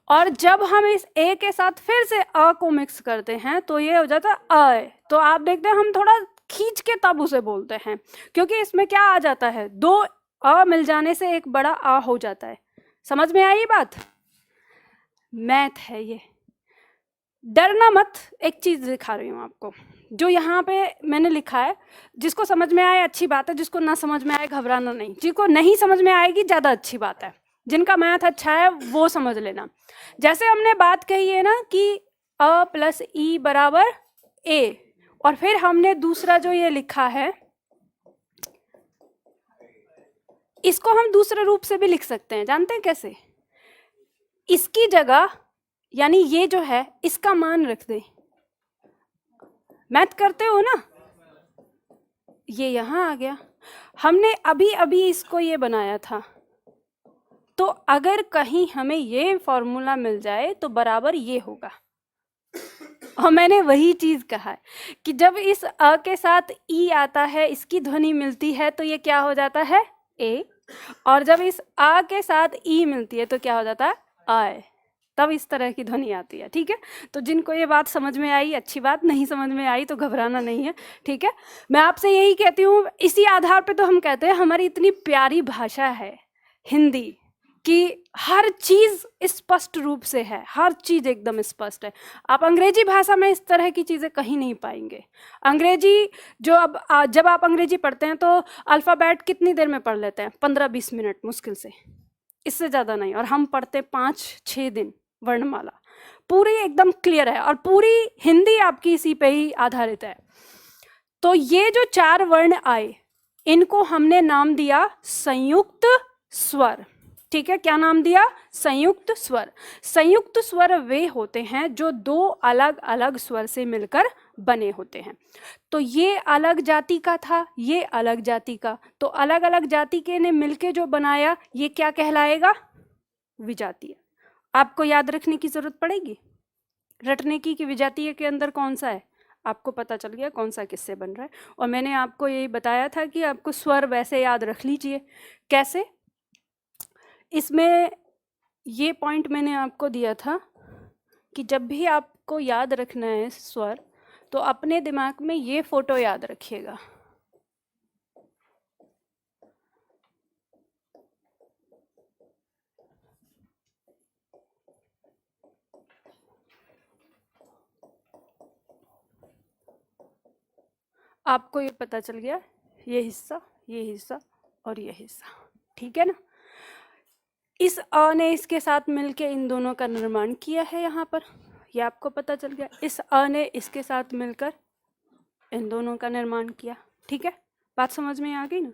और जब हम इस ए के साथ फिर से अ को मिक्स करते हैं तो ये हो जाता है आय। तो आप देखते हैं हम थोड़ा खींच के तब उसे बोलते हैं, क्योंकि इसमें क्या आ जाता है, दो अ मिल जाने से एक बड़ा आ हो जाता है। समझ में आई बात? मैथ है ये, डरना मत। एक चीज दिखा रही हूँ आपको, जो यहाँ पे मैंने लिखा है। जिसको समझ में आए अच्छी बात है, जिसको ना समझ में आए घबराना नहीं। जिसको नहीं समझ में आएगी ज़्यादा अच्छी बात है। जिनका मैथ अच्छा है वो समझ लेना। जैसे हमने बात कही है ना कि अ प्लस ई बराबर ए, और फिर हमने दूसरा जो ये लिखा है इसको हम दूसरे रूप से भी लिख सकते हैं। जानते हैं कैसे? इसकी जगह यानी ये जो है इसका मान रख दे। मैथ करते हो ना, ये यहाँ आ गया। हमने अभी अभी इसको ये बनाया था, तो अगर कहीं हमें ये फॉर्मूला मिल जाए तो बराबर ये होगा। और मैंने वही चीज कहा है कि जब इस अ के साथ ई आता है, इसकी ध्वनि मिलती है तो ये क्या हो जाता है, ए। और जब इस आ के साथ ई मिलती है तो क्या हो जाता है, आय। तब इस तरह की ध्वनि आती है। ठीक है, तो जिनको ये बात समझ में आई अच्छी बात, नहीं समझ में आई तो घबराना नहीं है। ठीक है, मैं आपसे यही कहती हूँ, इसी आधार पे तो हम कहते हैं हमारी इतनी प्यारी भाषा है हिंदी कि हर चीज स्पष्ट रूप से है, हर चीज एकदम स्पष्ट है। आप अंग्रेजी भाषा में इस तरह की चीजें कहीं नहीं पाएंगे। अंग्रेजी जो जब आप अंग्रेजी पढ़ते हैं तो अल्फ़ाबेट कितनी देर में पढ़ लेते हैं, 15-20 मिनट मुश्किल से, इससे ज़्यादा नहीं। और हम पढ़ते 5-6 दिन वर्णमाला पूरी एकदम क्लियर है, और पूरी हिंदी आपकी इसी पे ही आधारित है। तो ये जो 4 वर्ण आए इनको हमने नाम दिया संयुक्त स्वर। ठीक है, क्या नाम दिया, संयुक्त स्वर। संयुक्त स्वर वे होते हैं जो दो अलग अलग स्वर से मिलकर बने होते हैं। तो ये अलग जाति का था, ये अलग जाति का, तो अलग अलग जाति के ने मिलके जो बनाया ये क्या कहलाएगा, विजातीय। आपको याद रखने की जरूरत पड़ेगी, रटने की कि विजातीय के अंदर कौन सा है। आपको पता चल गया कौन सा किससे बन रहा है। और मैंने आपको यही बताया था कि आपको स्वर वैसे याद रख लीजिए। कैसे? इसमें ये पॉइंट मैंने आपको दिया था कि जब भी आपको याद रखना है स्वर तो अपने दिमाग में ये फोटो याद रखिएगा। आपको ये पता चल गया, ये हिस्सा, ये हिस्सा और ये हिस्सा। ठीक है ना? इस अ ने इसके साथ मिलके इन दोनों का निर्माण किया है यहाँ पर, ये आपको पता चल गया। इस अ ने इसके साथ मिलकर इन दोनों का निर्माण किया। ठीक है, बात समझ में आ गई ना?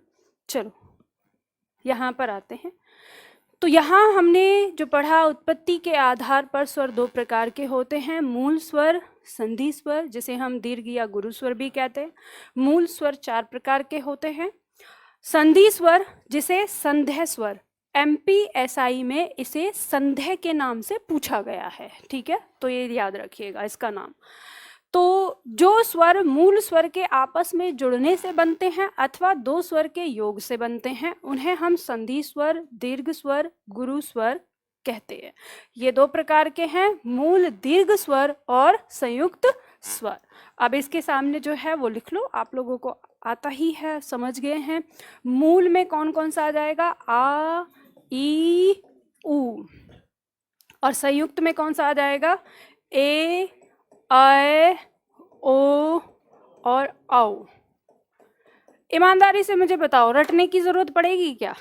चलो यहाँ पर आते हैं। तो यहाँ हमने जो पढ़ा, उत्पत्ति के आधार पर स्वर दो प्रकार के होते हैं, मूल स्वर, संधि स्वर, जिसे हम दीर्घ या गुरु स्वर भी कहते हैं। मूल स्वर 4 प्रकार के होते हैं। संधि स्वर जिसे संध्या स्वर, MPSI में इसे संध्या के नाम से पूछा गया है। ठीक है, तो ये याद रखिएगा इसका नाम। तो जो स्वर मूल स्वर के आपस में जुड़ने से बनते हैं अथवा दो स्वर के योग से बनते हैं उन्हें हम संधि स्वर, दीर्घ स्वर, गुरु स्वर कहते हैं। ये 2 प्रकार के हैं, मूल दीर्घ स्वर और संयुक्त स्वर। अब इसके सामने जो है वो लिख लो, आप लोगों को आता ही है, समझ गए हैं। मूल में कौन कौन सा आ जाएगा, आ, ई, उ। और संयुक्त में कौन सा आ जाएगा, ए, ऐ, ओ और औ। ईमानदारी से मुझे बताओ, रटने की जरूरत पड़ेगी क्या?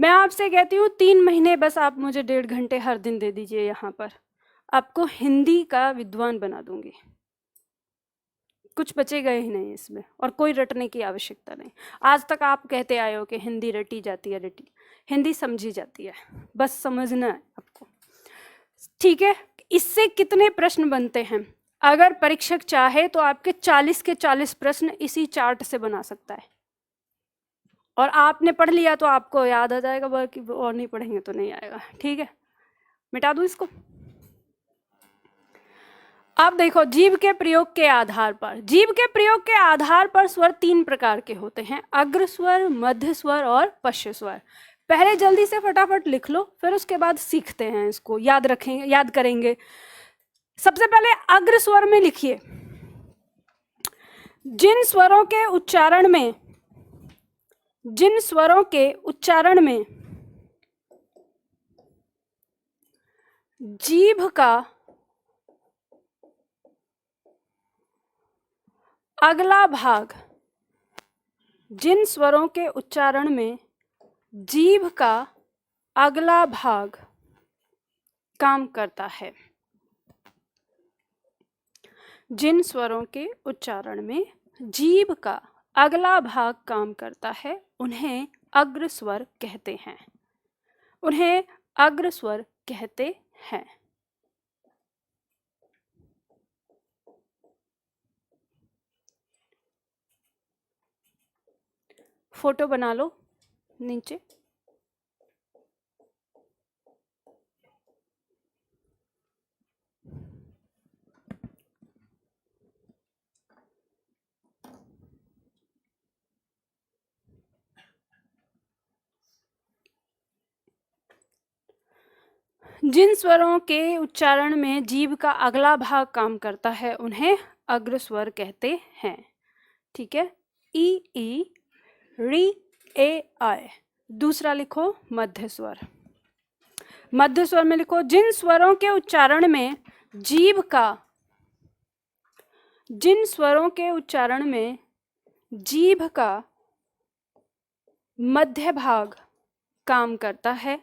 मैं आपसे कहती हूँ 3 महीने बस आप मुझे 1.5 घंटे हर दिन दे दीजिए, यहाँ पर आपको हिंदी का विद्वान बना दूंगी। कुछ बचेगा ही नहीं इसमें, और कोई रटने की आवश्यकता नहीं। आज तक आप कहते आए हो कि हिंदी रटी जाती है, हिंदी समझी जाती है, बस समझना है आपको, ठीक है। इससे कितने प्रश्न बनते हैं? अगर परीक्षक चाहे तो आपके 40 के 40 प्रश्न इसी चार्ट से बना सकता है, और आपने पढ़ लिया तो आपको याद आ जाएगा, बाकी और नहीं पढ़ेंगे तो नहीं आएगा, ठीक है। मिटा दूं इसको। अब देखो, जीव के प्रयोग के आधार पर, जीव के प्रयोग के आधार पर स्वर 3 प्रकार के होते हैं, अग्र स्वर, मध्य स्वर और पश्च स्वर। पहले जल्दी से फटाफट लिख लो, फिर उसके बाद सीखते हैं इसको, याद रखेंगे, याद करेंगे। सबसे पहले अग्र स्वर में लिखिए, जिन स्वरों के उच्चारण में, जिन स्वरों के उच्चारण में जीभ का अगला भाग, जिन स्वरों के उच्चारण में जीभ का अगला भाग काम करता है, जिन स्वरों के उच्चारण में जीभ का अगला भाग काम करता है, उन्हें अग्र स्वर कहते हैं, उन्हें अग्र स्वर कहते हैं। फोटो बना लो नीचे। जिन स्वरों के उच्चारण में जीभ का अगला भाग काम करता है, उन्हें अग्र स्वर कहते हैं, ठीक है। ई ई, री, ए, आय। दूसरा लिखो मध्य स्वर। मध्य स्वर में लिखो, जिन स्वरों के उच्चारण में जीभ का, जिन स्वरों के उच्चारण में जीभ का मध्य भाग काम करता है,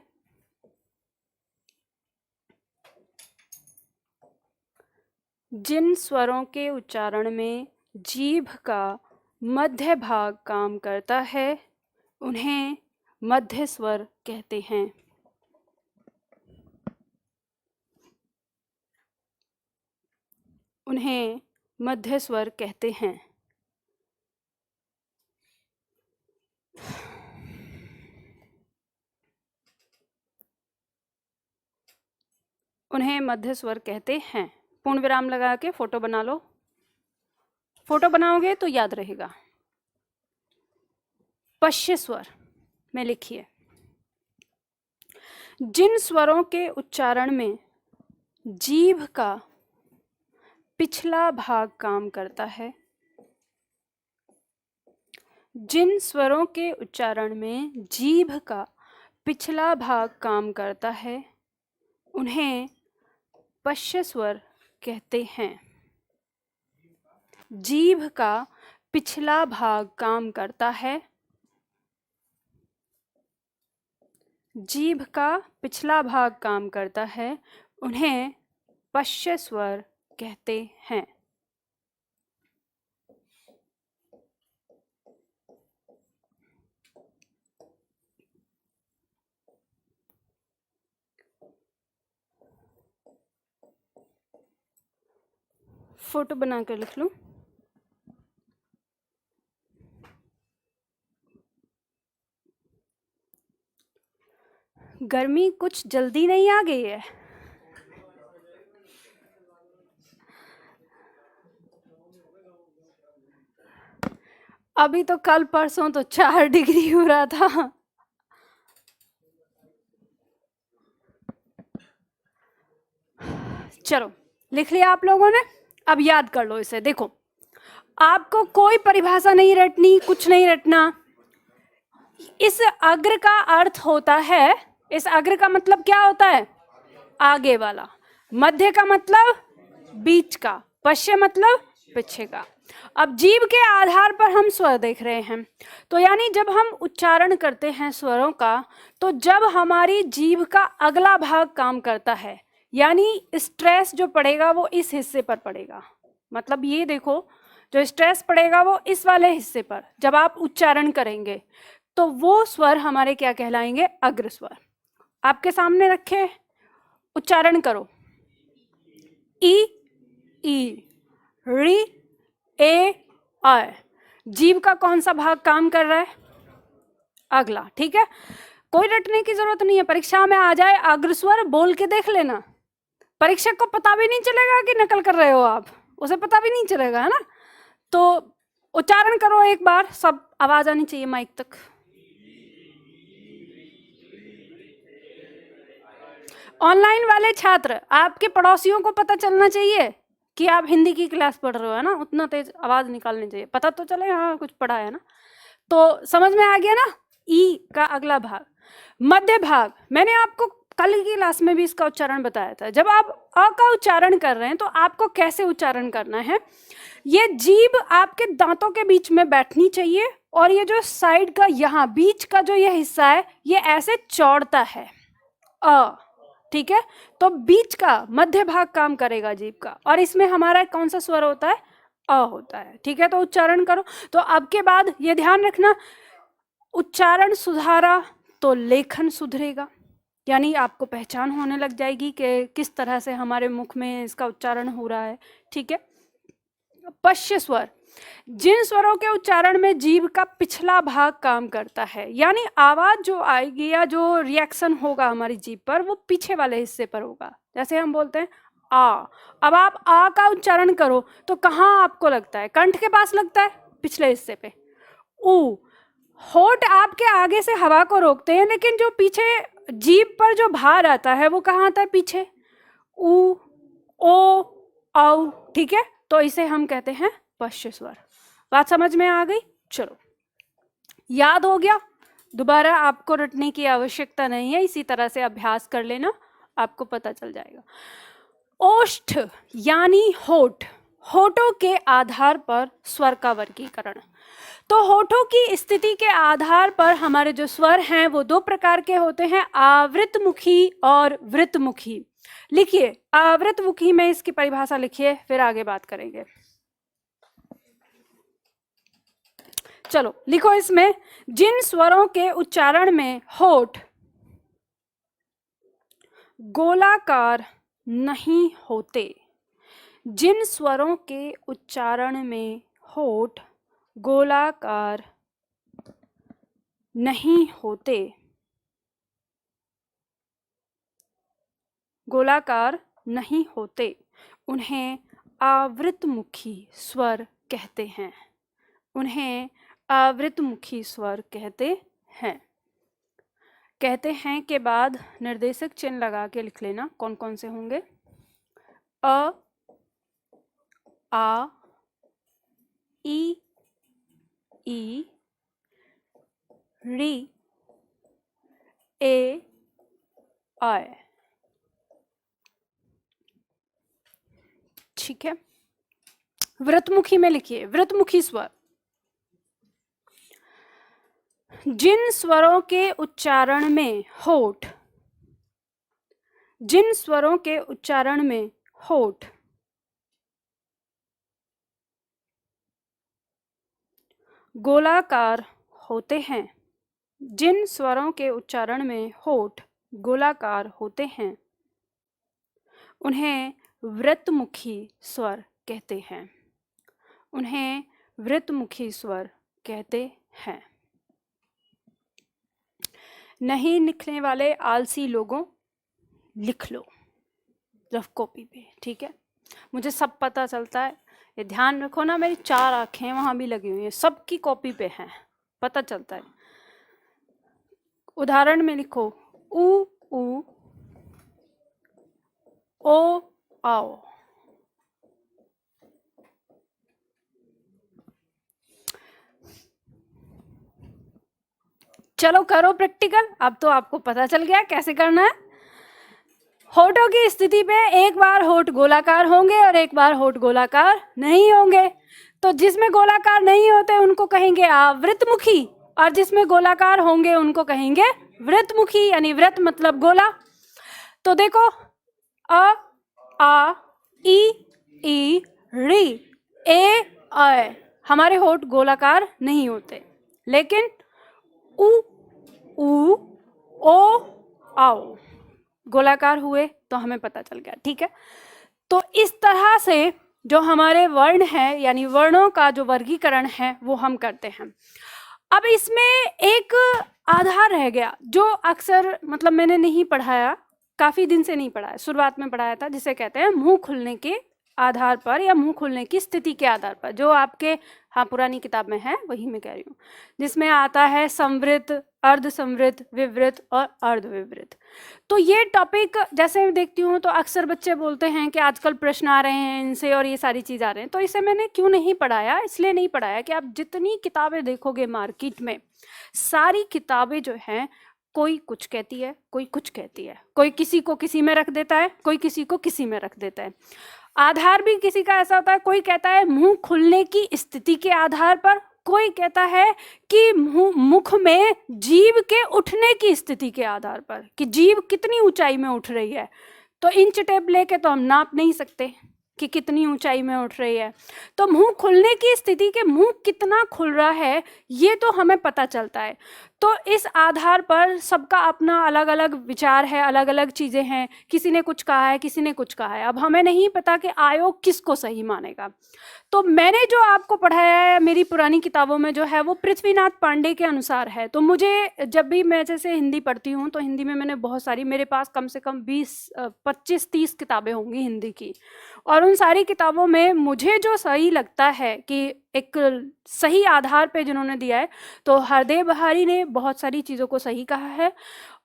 जिन स्वरों के उच्चारण में जीभ का मध्य भाग काम करता है, उन्हें मध्य स्वर कहते हैं। उन्हें मध्य स्वर कहते हैं। उन्हें मध्य स्वर कहते हैं। पूर्ण विराम लगा के फोटो बना लो। फोटो बनाओगे तो याद रहेगा। पश्च स्वर में लिखिए, जिन स्वरों के उच्चारण में जीभ का पिछला भाग काम करता है, जिन स्वरों के उच्चारण में जीभ का पिछला भाग काम करता है, उन्हें पश्च स्वर कहते हैं। जीभ का पिछला भाग काम करता है, जीभ का पिछला भाग काम करता है, उन्हें पश्च स्वर कहते हैं। फोटो बनाकर लिख लो। गर्मी कुछ जल्दी नहीं आ गई है? अभी तो कल परसों तो 4 डिग्री हो रहा था। चलो लिख लिया आप लोगों ने, अब याद कर लो इसे। देखो, आपको कोई परिभाषा नहीं रटनी, कुछ नहीं रटना। इस अग्र का अर्थ होता है, इस अग्र का मतलब क्या होता है? आगे वाला। मध्य का मतलब बीच का। पश्च मतलब पीछे का। अब जीभ के आधार पर हम स्वर देख रहे हैं, तो यानी जब हम उच्चारण करते हैं स्वरों का, तो जब हमारी जीभ का अगला भाग काम करता है, यानी स्ट्रेस जो पड़ेगा वो इस हिस्से पर पड़ेगा। मतलब ये देखो, जो स्ट्रेस पड़ेगा वो इस वाले हिस्से पर जब आप उच्चारण करेंगे, तो वो स्वर हमारे क्या कहलाएंगे? अग्र स्वर। आपके सामने रखे, उच्चारण करो। ई, ई, री, ए, आय। जीभ का कौन सा भाग काम कर रहा है? अगला। ठीक है, कोई रटने की जरूरत नहीं है। परीक्षा में आ जाए अग्र स्वर, बोल के देख लेना, परीक्षक को पता भी नहीं चलेगा कि नकल कर रहे हो आप, उसे पता भी नहीं चलेगा, है ना। तो उच्चारण करो एक बार, सब आवाज आनी चाहिए माइक तक। ऑनलाइन वाले छात्र, आपके पड़ोसियों को पता चलना चाहिए कि आप हिंदी की क्लास पढ़ रहे हो, है ना। उतना तेज आवाज निकालनी चाहिए, पता तो चले हाँ कुछ पढ़ा है ना। तो समझ में आ गया ना। ई का अगला भाग, मध्य भाग। मैंने आपको कल की क्लास में भी इसका उच्चारण बताया था। जब आप अ का उच्चारण कर रहे हैं तो आपको कैसे उच्चारण करना है? ये जीभ आपके दांतों के बीच में बैठनी चाहिए, और ये जो साइड का यहाँ बीच का जो ये हिस्सा है, ये ऐसे चौड़ता है अ। ठीक है, तो बीच का मध्य भाग काम करेगा जीभ का, और इसमें हमारा कौन सा स्वर होता है? अ होता है। ठीक है, तो उच्चारण करो। तो अब के बाद ये ध्यान रखना, उच्चारण सुधारा तो लेखन सुधरेगा, यानी आपको पहचान होने लग जाएगी कि किस तरह से हमारे मुख में इसका उच्चारण हो रहा है। ठीक है, पश्य स्वर, जिन स्वरों के उच्चारण में जीभ का पिछला भाग काम करता है, यानी आवाज जो आएगी या जो रिएक्शन होगा हमारी जीभ पर, वो पीछे वाले हिस्से पर होगा। जैसे हम बोलते हैं आ, अब आप आ का उच्चारण करो तो कहाँ आपको लगता है? कंठ के पास लगता है, पिछले हिस्से पे। ऊ, होठ आपके आगे से हवा को रोकते हैं, लेकिन जो पीछे जीभ पर जो भार आता है वो कहाँ आता है? पीछे। ऊ, ओ, औ। ठीक है, तो इसे हम कहते हैं पश्य स्वर। बात समझ में आ गई? चलो, याद हो गया? दोबारा आपको रटने की आवश्यकता नहीं है, इसी तरह से अभ्यास कर लेना, आपको पता चल जाएगा। ओष्ठ यानी होठ, होठों के आधार पर स्वर का वर्गीकरण। तो होठों की स्थिति के आधार पर हमारे जो स्वर हैं वो दो प्रकार के होते हैं, आवृतमुखी और वृत्तमुखी। लिखिए, आवृतमुखी में इसकी परिभाषा लिखिए, फिर आगे बात करेंगे। चलो लिखो इसमें, जिन स्वरों के उच्चारण में होठ गोलाकार नहीं होते, जिन स्वरों के उच्चारण में होठ गोलाकार नहीं होते, गोलाकार नहीं होते, उन्हें आवृतमुखी स्वर कहते हैं। उन्हें आवृतमुखी स्वर कहते हैं। कहते हैं के बाद निर्देशक चिन्ह लगा के लिख लेना कौन कौन से होंगे। अ, आ, ई, री, ए, आय। ठीक है, वृत्तमुखी में लिखिए, वृत्तमुखी स्वर, जिन स्वरों के उच्चारण में होठ, जिन स्वरों के उच्चारण में होठ गोलाकार होते हैं, जिन स्वरों के उच्चारण में होठ गोलाकार होते हैं, उन्हें वृत्तमुखी स्वर कहते हैं। उन्हें वृत्तमुखी स्वर कहते हैं। नहीं लिखने वाले आलसी लोगों, लिख लो रफ कॉपी पे। ठीक है, मुझे सब पता चलता है, ये ध्यान रखो ना, मेरी 4 आंखें वहां भी लगी हुई हैं, सबकी कॉपी पे हैं, पता चलता है। उदाहरण में लिखो, ऊ, ओ, आओ। चलो करो प्रैक्टिकल, अब तो आपको पता चल गया कैसे करना है। होठों की स्थिति पे एक बार होठ गोलाकार होंगे और एक बार होठ गोलाकार नहीं होंगे। तो जिसमें गोलाकार नहीं होते उनको कहेंगे आवृतमुखी, और जिसमें गोलाकार होंगे उनको कहेंगे वृत्तमुखी, यानी वृत्त मतलब गोला। तो देखो, अ, आ, ई, री, ए, अय, हमारे होठ गोलाकार नहीं होते, लेकिन उ, ऊ, ओ, आओ गोलाकार हुए तो हमें पता चल गया, ठीक है। तो इस तरह से जो हमारे वर्ण हैं, यानी वर्णों का जो वर्गीकरण है वो हम करते हैं। अब इसमें एक आधार रह गया जो अक्सर मतलब मैंने नहीं पढ़ाया, काफी दिन से नहीं पढ़ाया, शुरुआत में पढ़ाया था, जिसे कहते हैं मुंह खुलने के आधार पर या मुंह खुलने की स्थिति के आधार पर, जो आपके हाँ पुरानी किताब में है वही मैं कह रही हूँ, जिसमें आता है संवृत, अर्ध संवृत, विवृत और अर्धविवृत। तो ये टॉपिक जैसे मैं देखती हूँ तो अक्सर बच्चे बोलते हैं कि आजकल प्रश्न आ रहे हैं इनसे और ये सारी चीज़ आ रहे हैं, तो इसे मैंने क्यों नहीं पढ़ाया, इसलिए नहीं पढ़ाया कि आप जितनी किताबें देखोगे मार्केट में, सारी किताबें जो हैं कोई कुछ कहती है, कोई कुछ कहती है, कोई किसी को किसी में रख देता है, कोई किसी को किसी में रख देता है। आधार भी किसी का ऐसा होता है, कोई कहता है मुंह खुलने की स्थिति के आधार पर, कोई कहता है कि मुख में जीभ के उठने की स्थिति के आधार पर, कि जीभ कितनी ऊंचाई में उठ रही है। तो इंच टेप लेके तो हम नाप नहीं सकते कि कितनी ऊंचाई में उठ रही है, तो मुंह खुलने की स्थिति के मुंह कितना खुल रहा है ये तो हमें पता चलता है। तो इस आधार पर सबका अपना अलग अलग विचार है, अलग अलग चीज़ें हैं, किसी ने कुछ कहा है, किसी ने कुछ कहा है। अब हमें नहीं पता कि आयोग किसको सही मानेगा। तो मैंने जो आपको पढ़ाया है मेरी पुरानी किताबों में जो है वो पृथ्वीनाथ पांडे के अनुसार है। तो मुझे जब भी मैं जैसे हिंदी पढ़ती हूँ तो हिंदी में मैंने बहुत सारी, मेरे पास कम से कम 25-30 किताबें होंगी हिंदी की, और उन सारी किताबों में मुझे जो सही लगता है कि एक सही आधार पे जिन्होंने दिया है, तो हरदेव बहारी ने बहुत सारी चीज़ों को सही कहा है,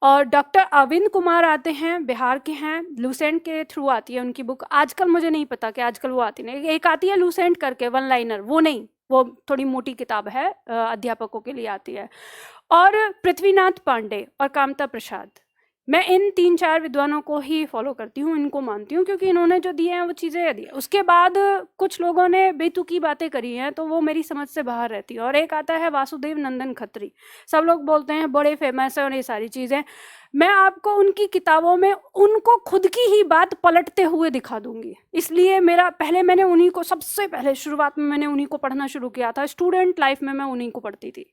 और डॉक्टर अरविंद कुमार आते हैं, बिहार के हैं, लूसेंट के थ्रू आती है उनकी बुक। आजकल मुझे नहीं पता कि आजकल वो आती नहीं, एक आती है लूसेंट करके, वन लाइनर, वो नहीं, वो थोड़ी मोटी किताब है, अध्यापकों के लिए आती है। और पृथ्वीनाथ पांडे और कामता प्रसाद, मैं इन 3-4 विद्वानों को ही फॉलो करती हूँ, इनको मानती हूँ, क्योंकि इन्होंने जो दिए हैं वो चीज़ें दी है। उसके बाद कुछ लोगों ने बेतुकी बातें करी हैं तो वो मेरी समझ से बाहर रहती है। और एक आता है वासुदेव नंदन खत्री, सब लोग बोलते हैं बड़े फेमस है और ये सारी चीज़ें। मैं आपको उनकी किताबों में उनको खुद की ही बात पलटते हुए दिखा दूंगी, इसलिए मेरा पहले मैंने उन्हीं को, सबसे पहले शुरुआत में मैंने उन्हीं को पढ़ना शुरू किया था। स्टूडेंट लाइफ में मैं उन्हीं को पढ़ती थी।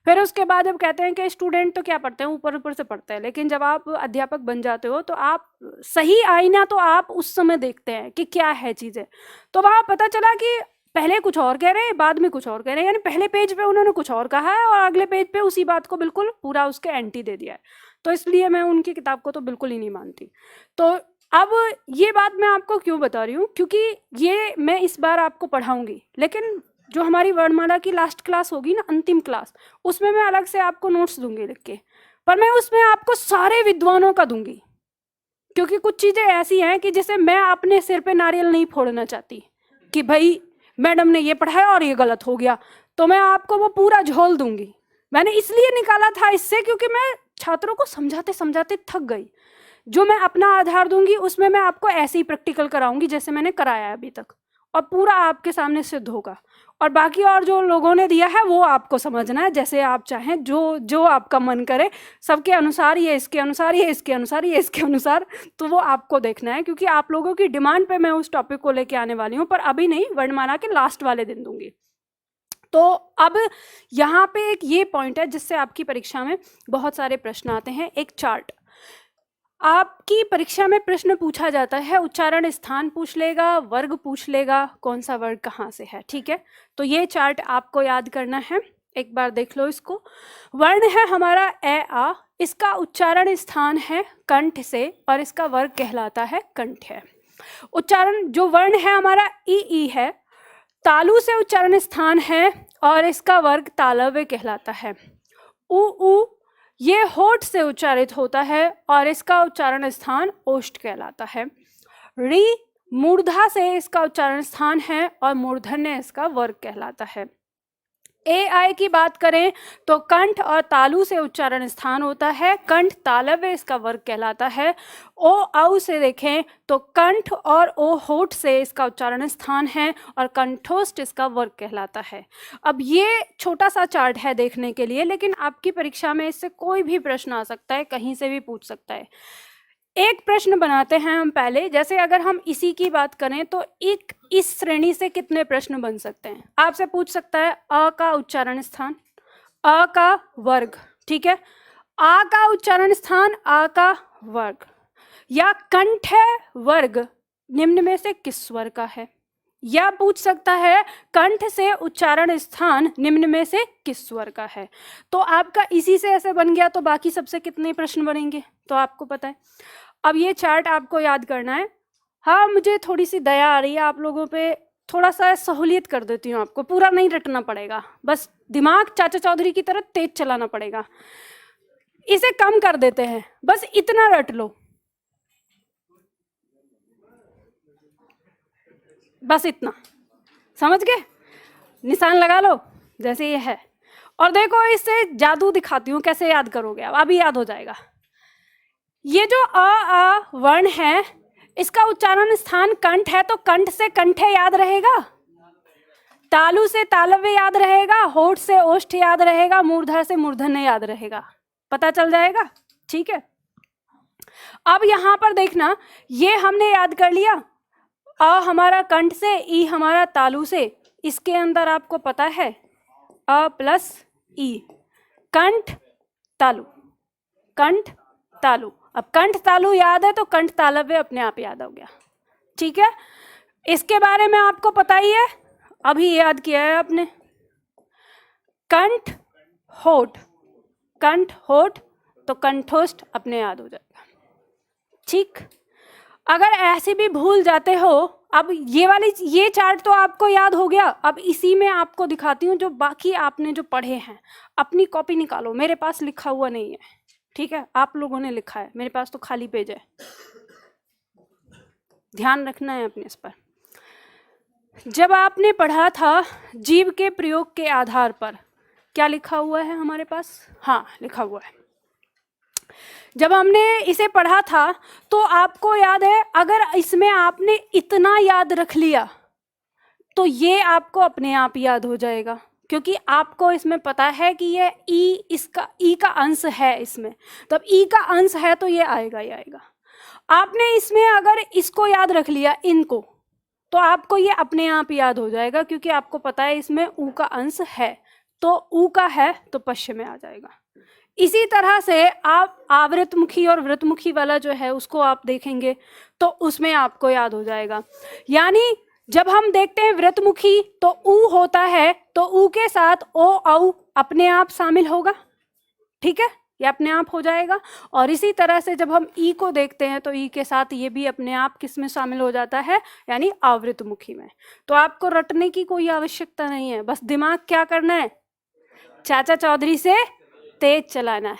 फिर उसके बाद जब कहते हैं कि स्टूडेंट तो क्या पढ़ते हैं, ऊपर ऊपर से पढ़ते हैं, लेकिन जब आप अध्यापक बन जाते हो तो आप सही आईना तो आप उस समय देखते हैं कि क्या है चीज़ें। तो वहाँ पता चला कि पहले कुछ और कह रहे हैं, बाद में कुछ और कह रहे हैं, यानी पहले पेज पे उन्होंने कुछ और कहा है और अगले पेज पे उसी बात को बिल्कुल पूरा उसके एंटी दे दिया है। तो इसलिए मैं उनकी किताब को तो बिल्कुल ही नहीं मानती। तो अब ये बात मैं आपको क्यों बता रही हूँ, क्योंकि ये मैं इस बार आपको पढ़ाऊँगी, लेकिन जो हमारी वर्णमाला की लास्ट क्लास होगी ना, अंतिम क्लास, उसमें मैं अलग से आपको नोट्स दूंगी लिख के, पर मैं उसमें आपको सारे विद्वानों का दूंगी, क्योंकि कुछ चीज़ें ऐसी हैं कि जैसे मैं अपने सिर पे नारियल नहीं फोड़ना चाहती कि भाई मैडम ने ये पढ़ाया और ये गलत हो गया, तो मैं आपको वो पूरा झोल दूंगी। मैंने इसलिए निकाला था इससे क्योंकि मैं छात्रों को समझाते समझाते थक गई। जो मैं अपना आधार दूंगी उसमें मैं आपको ऐसे ही प्रैक्टिकल कराऊंगी जैसे मैंने कराया है अभी तक, और पूरा आपके सामने सिद्ध होगा। और बाकी और जो लोगों ने दिया है वो आपको समझना है जैसे आप चाहें, जो जो आपका मन करे, सबके अनुसार, ये इसके अनुसार, ये इसके अनुसार, ये इसके अनुसार, तो वो आपको देखना है, क्योंकि आप लोगों की डिमांड पे मैं उस टॉपिक को लेके आने वाली हूँ, पर अभी नहीं, वर्णमाला के लास्ट वाले दिन दूंगी। तो अब यहाँ पे एक ये पॉइंट है जिससे आपकी परीक्षा में बहुत सारे प्रश्न आते हैं। एक चार्ट आपकी परीक्षा में प्रश्न पूछा जाता है, उच्चारण स्थान पूछ लेगा, वर्ग पूछ लेगा, कौन सा वर्ग कहाँ से है, ठीक है। तो ये चार्ट आपको याद करना है, एक बार देख लो इसको। वर्ण है हमारा ए आ, इसका उच्चारण स्थान है कंठ से और इसका वर्ग कहलाता है कंठ है। उच्चारण जो वर्ण है हमारा ई है, तालु से उच्चारण स्थान है और इसका वर्ग तालव्य कहलाता है। उ ये होठ से उच्चारित होता है और इसका उच्चारण स्थान ओष्ठ कहलाता है। री मूर्धा से इसका उच्चारण स्थान है और मूर्धन्य इसका वर्ग कहलाता है। ए आई की बात करें तो कंठ और तालु से उच्चारण स्थान होता है, कंठ तालव्य इसका वर्ग कहलाता है। ओ औ से देखें तो कंठ और ओ होठ से इसका उच्चारण स्थान है और कंठोष्ठ इसका वर्ग कहलाता है। अब ये छोटा सा चार्ट है देखने के लिए, लेकिन आपकी परीक्षा में इससे कोई भी प्रश्न आ सकता है, कहीं से भी पूछ सकता है। एक प्रश्न बनाते हैं हम पहले, जैसे अगर हम इसी की बात करें तो एक इस श्रेणी से कितने प्रश्न बन सकते हैं। आपसे पूछ सकता है अ का उच्चारण स्थान, अ का वर्ग, ठीक है, आ का उच्चारण स्थान, आ का वर्ग, या कंठ वर्ग निम्न में से किस स्वर का है, या पूछ सकता है कंठ से उच्चारण स्थान निम्न में से किस स्वर का है। तो आपका इसी से ऐसे बन गया, तो बाकी सबसे कितने प्रश्न बनेंगे तो आपको पता है। अब ये चार्ट आपको याद करना है। हाँ, मुझे थोड़ी सी दया आ रही है आप लोगों पे, थोड़ा सा सहूलियत कर देती हूँ, आपको पूरा नहीं रटना पड़ेगा, बस दिमाग चाचा चौधरी की तरह तेज चलाना पड़ेगा। इसे कम कर देते हैं, बस इतना रट लो, बस इतना, समझ गए, निशान लगा लो जैसे ये है। और देखो इससे जादू दिखाती हूँ कैसे याद करोगे, अब अभी याद हो जाएगा। ये जो अ वर्ण है, इसका उच्चारण स्थान कंठ है, तो कंठ से कंठे याद रहेगा, तालु से तालव्य याद रहेगा, होठ से ओष्ठ याद रहेगा, मूर्धा से मूर्धन्य याद रहेगा, पता चल जाएगा, ठीक है। अब यहां पर देखना, ये हमने याद कर लिया, अ हमारा कंठ से, ई हमारा तालु से, इसके अंदर आपको पता है अ प्लस ई, कंठ तालु, कंठ तालु। अब कंठ तालु याद है तो कंठ तालव्य अपने आप याद हो गया, ठीक है। इसके बारे में आपको पता ही है, अभी याद किया है आपने, कंठ होठ, कंठ होठ, तो कंठोष्ठ अपने याद हो जाएगा, ठीक। अगर ऐसे भी भूल जाते हो, अब ये चार्ट तो आपको याद हो गया, अब इसी में आपको दिखाती हूँ जो बाकी आपने जो पढ़े हैं। अपनी कॉपी निकालो, मेरे पास लिखा हुआ नहीं है, ठीक है, आप लोगों ने लिखा है, मेरे पास तो खाली पेज है, ध्यान रखना है अपने इस पर। जब आपने पढ़ा था जीव के प्रयोग के आधार पर, क्या लिखा हुआ है हमारे पास, हाँ लिखा हुआ है। जब हमने इसे पढ़ा था तो आपको याद है, अगर इसमें आपने इतना याद रख लिया तो ये आपको अपने आप याद हो जाएगा, क्योंकि आपको इसमें पता है कि ये ई, इसका ई का अंश है इसमें, तब ई का अंश है तो ये आएगा ही आएगा। आपने इसमें अगर इसको याद रख लिया, इनको, तो आपको ये अपने आप याद हो जाएगा, क्योंकि आपको पता है इसमें ऊ का अंश है, तो ऊ का है तो पश्चिम में आ जाएगा। इसी तरह से आप आवृतमुखी और वृतमुखी वाला जो है उसको आप देखेंगे तो उसमें आपको याद हो जाएगा। यानी जब हम देखते हैं वृतमुखी तो ऊ होता है, तो ऊ के साथ ओ औ अपने आप शामिल होगा, ठीक है, ये अपने आप हो जाएगा। और इसी तरह से जब हम ई को देखते हैं तो ई के साथ ये भी अपने आप किस में शामिल हो जाता है, यानी आवृतमुखी में। तो आपको रटने की कोई आवश्यकता नहीं है, बस दिमाग क्या करना है, चाचा चौधरी से तेज चलाना है।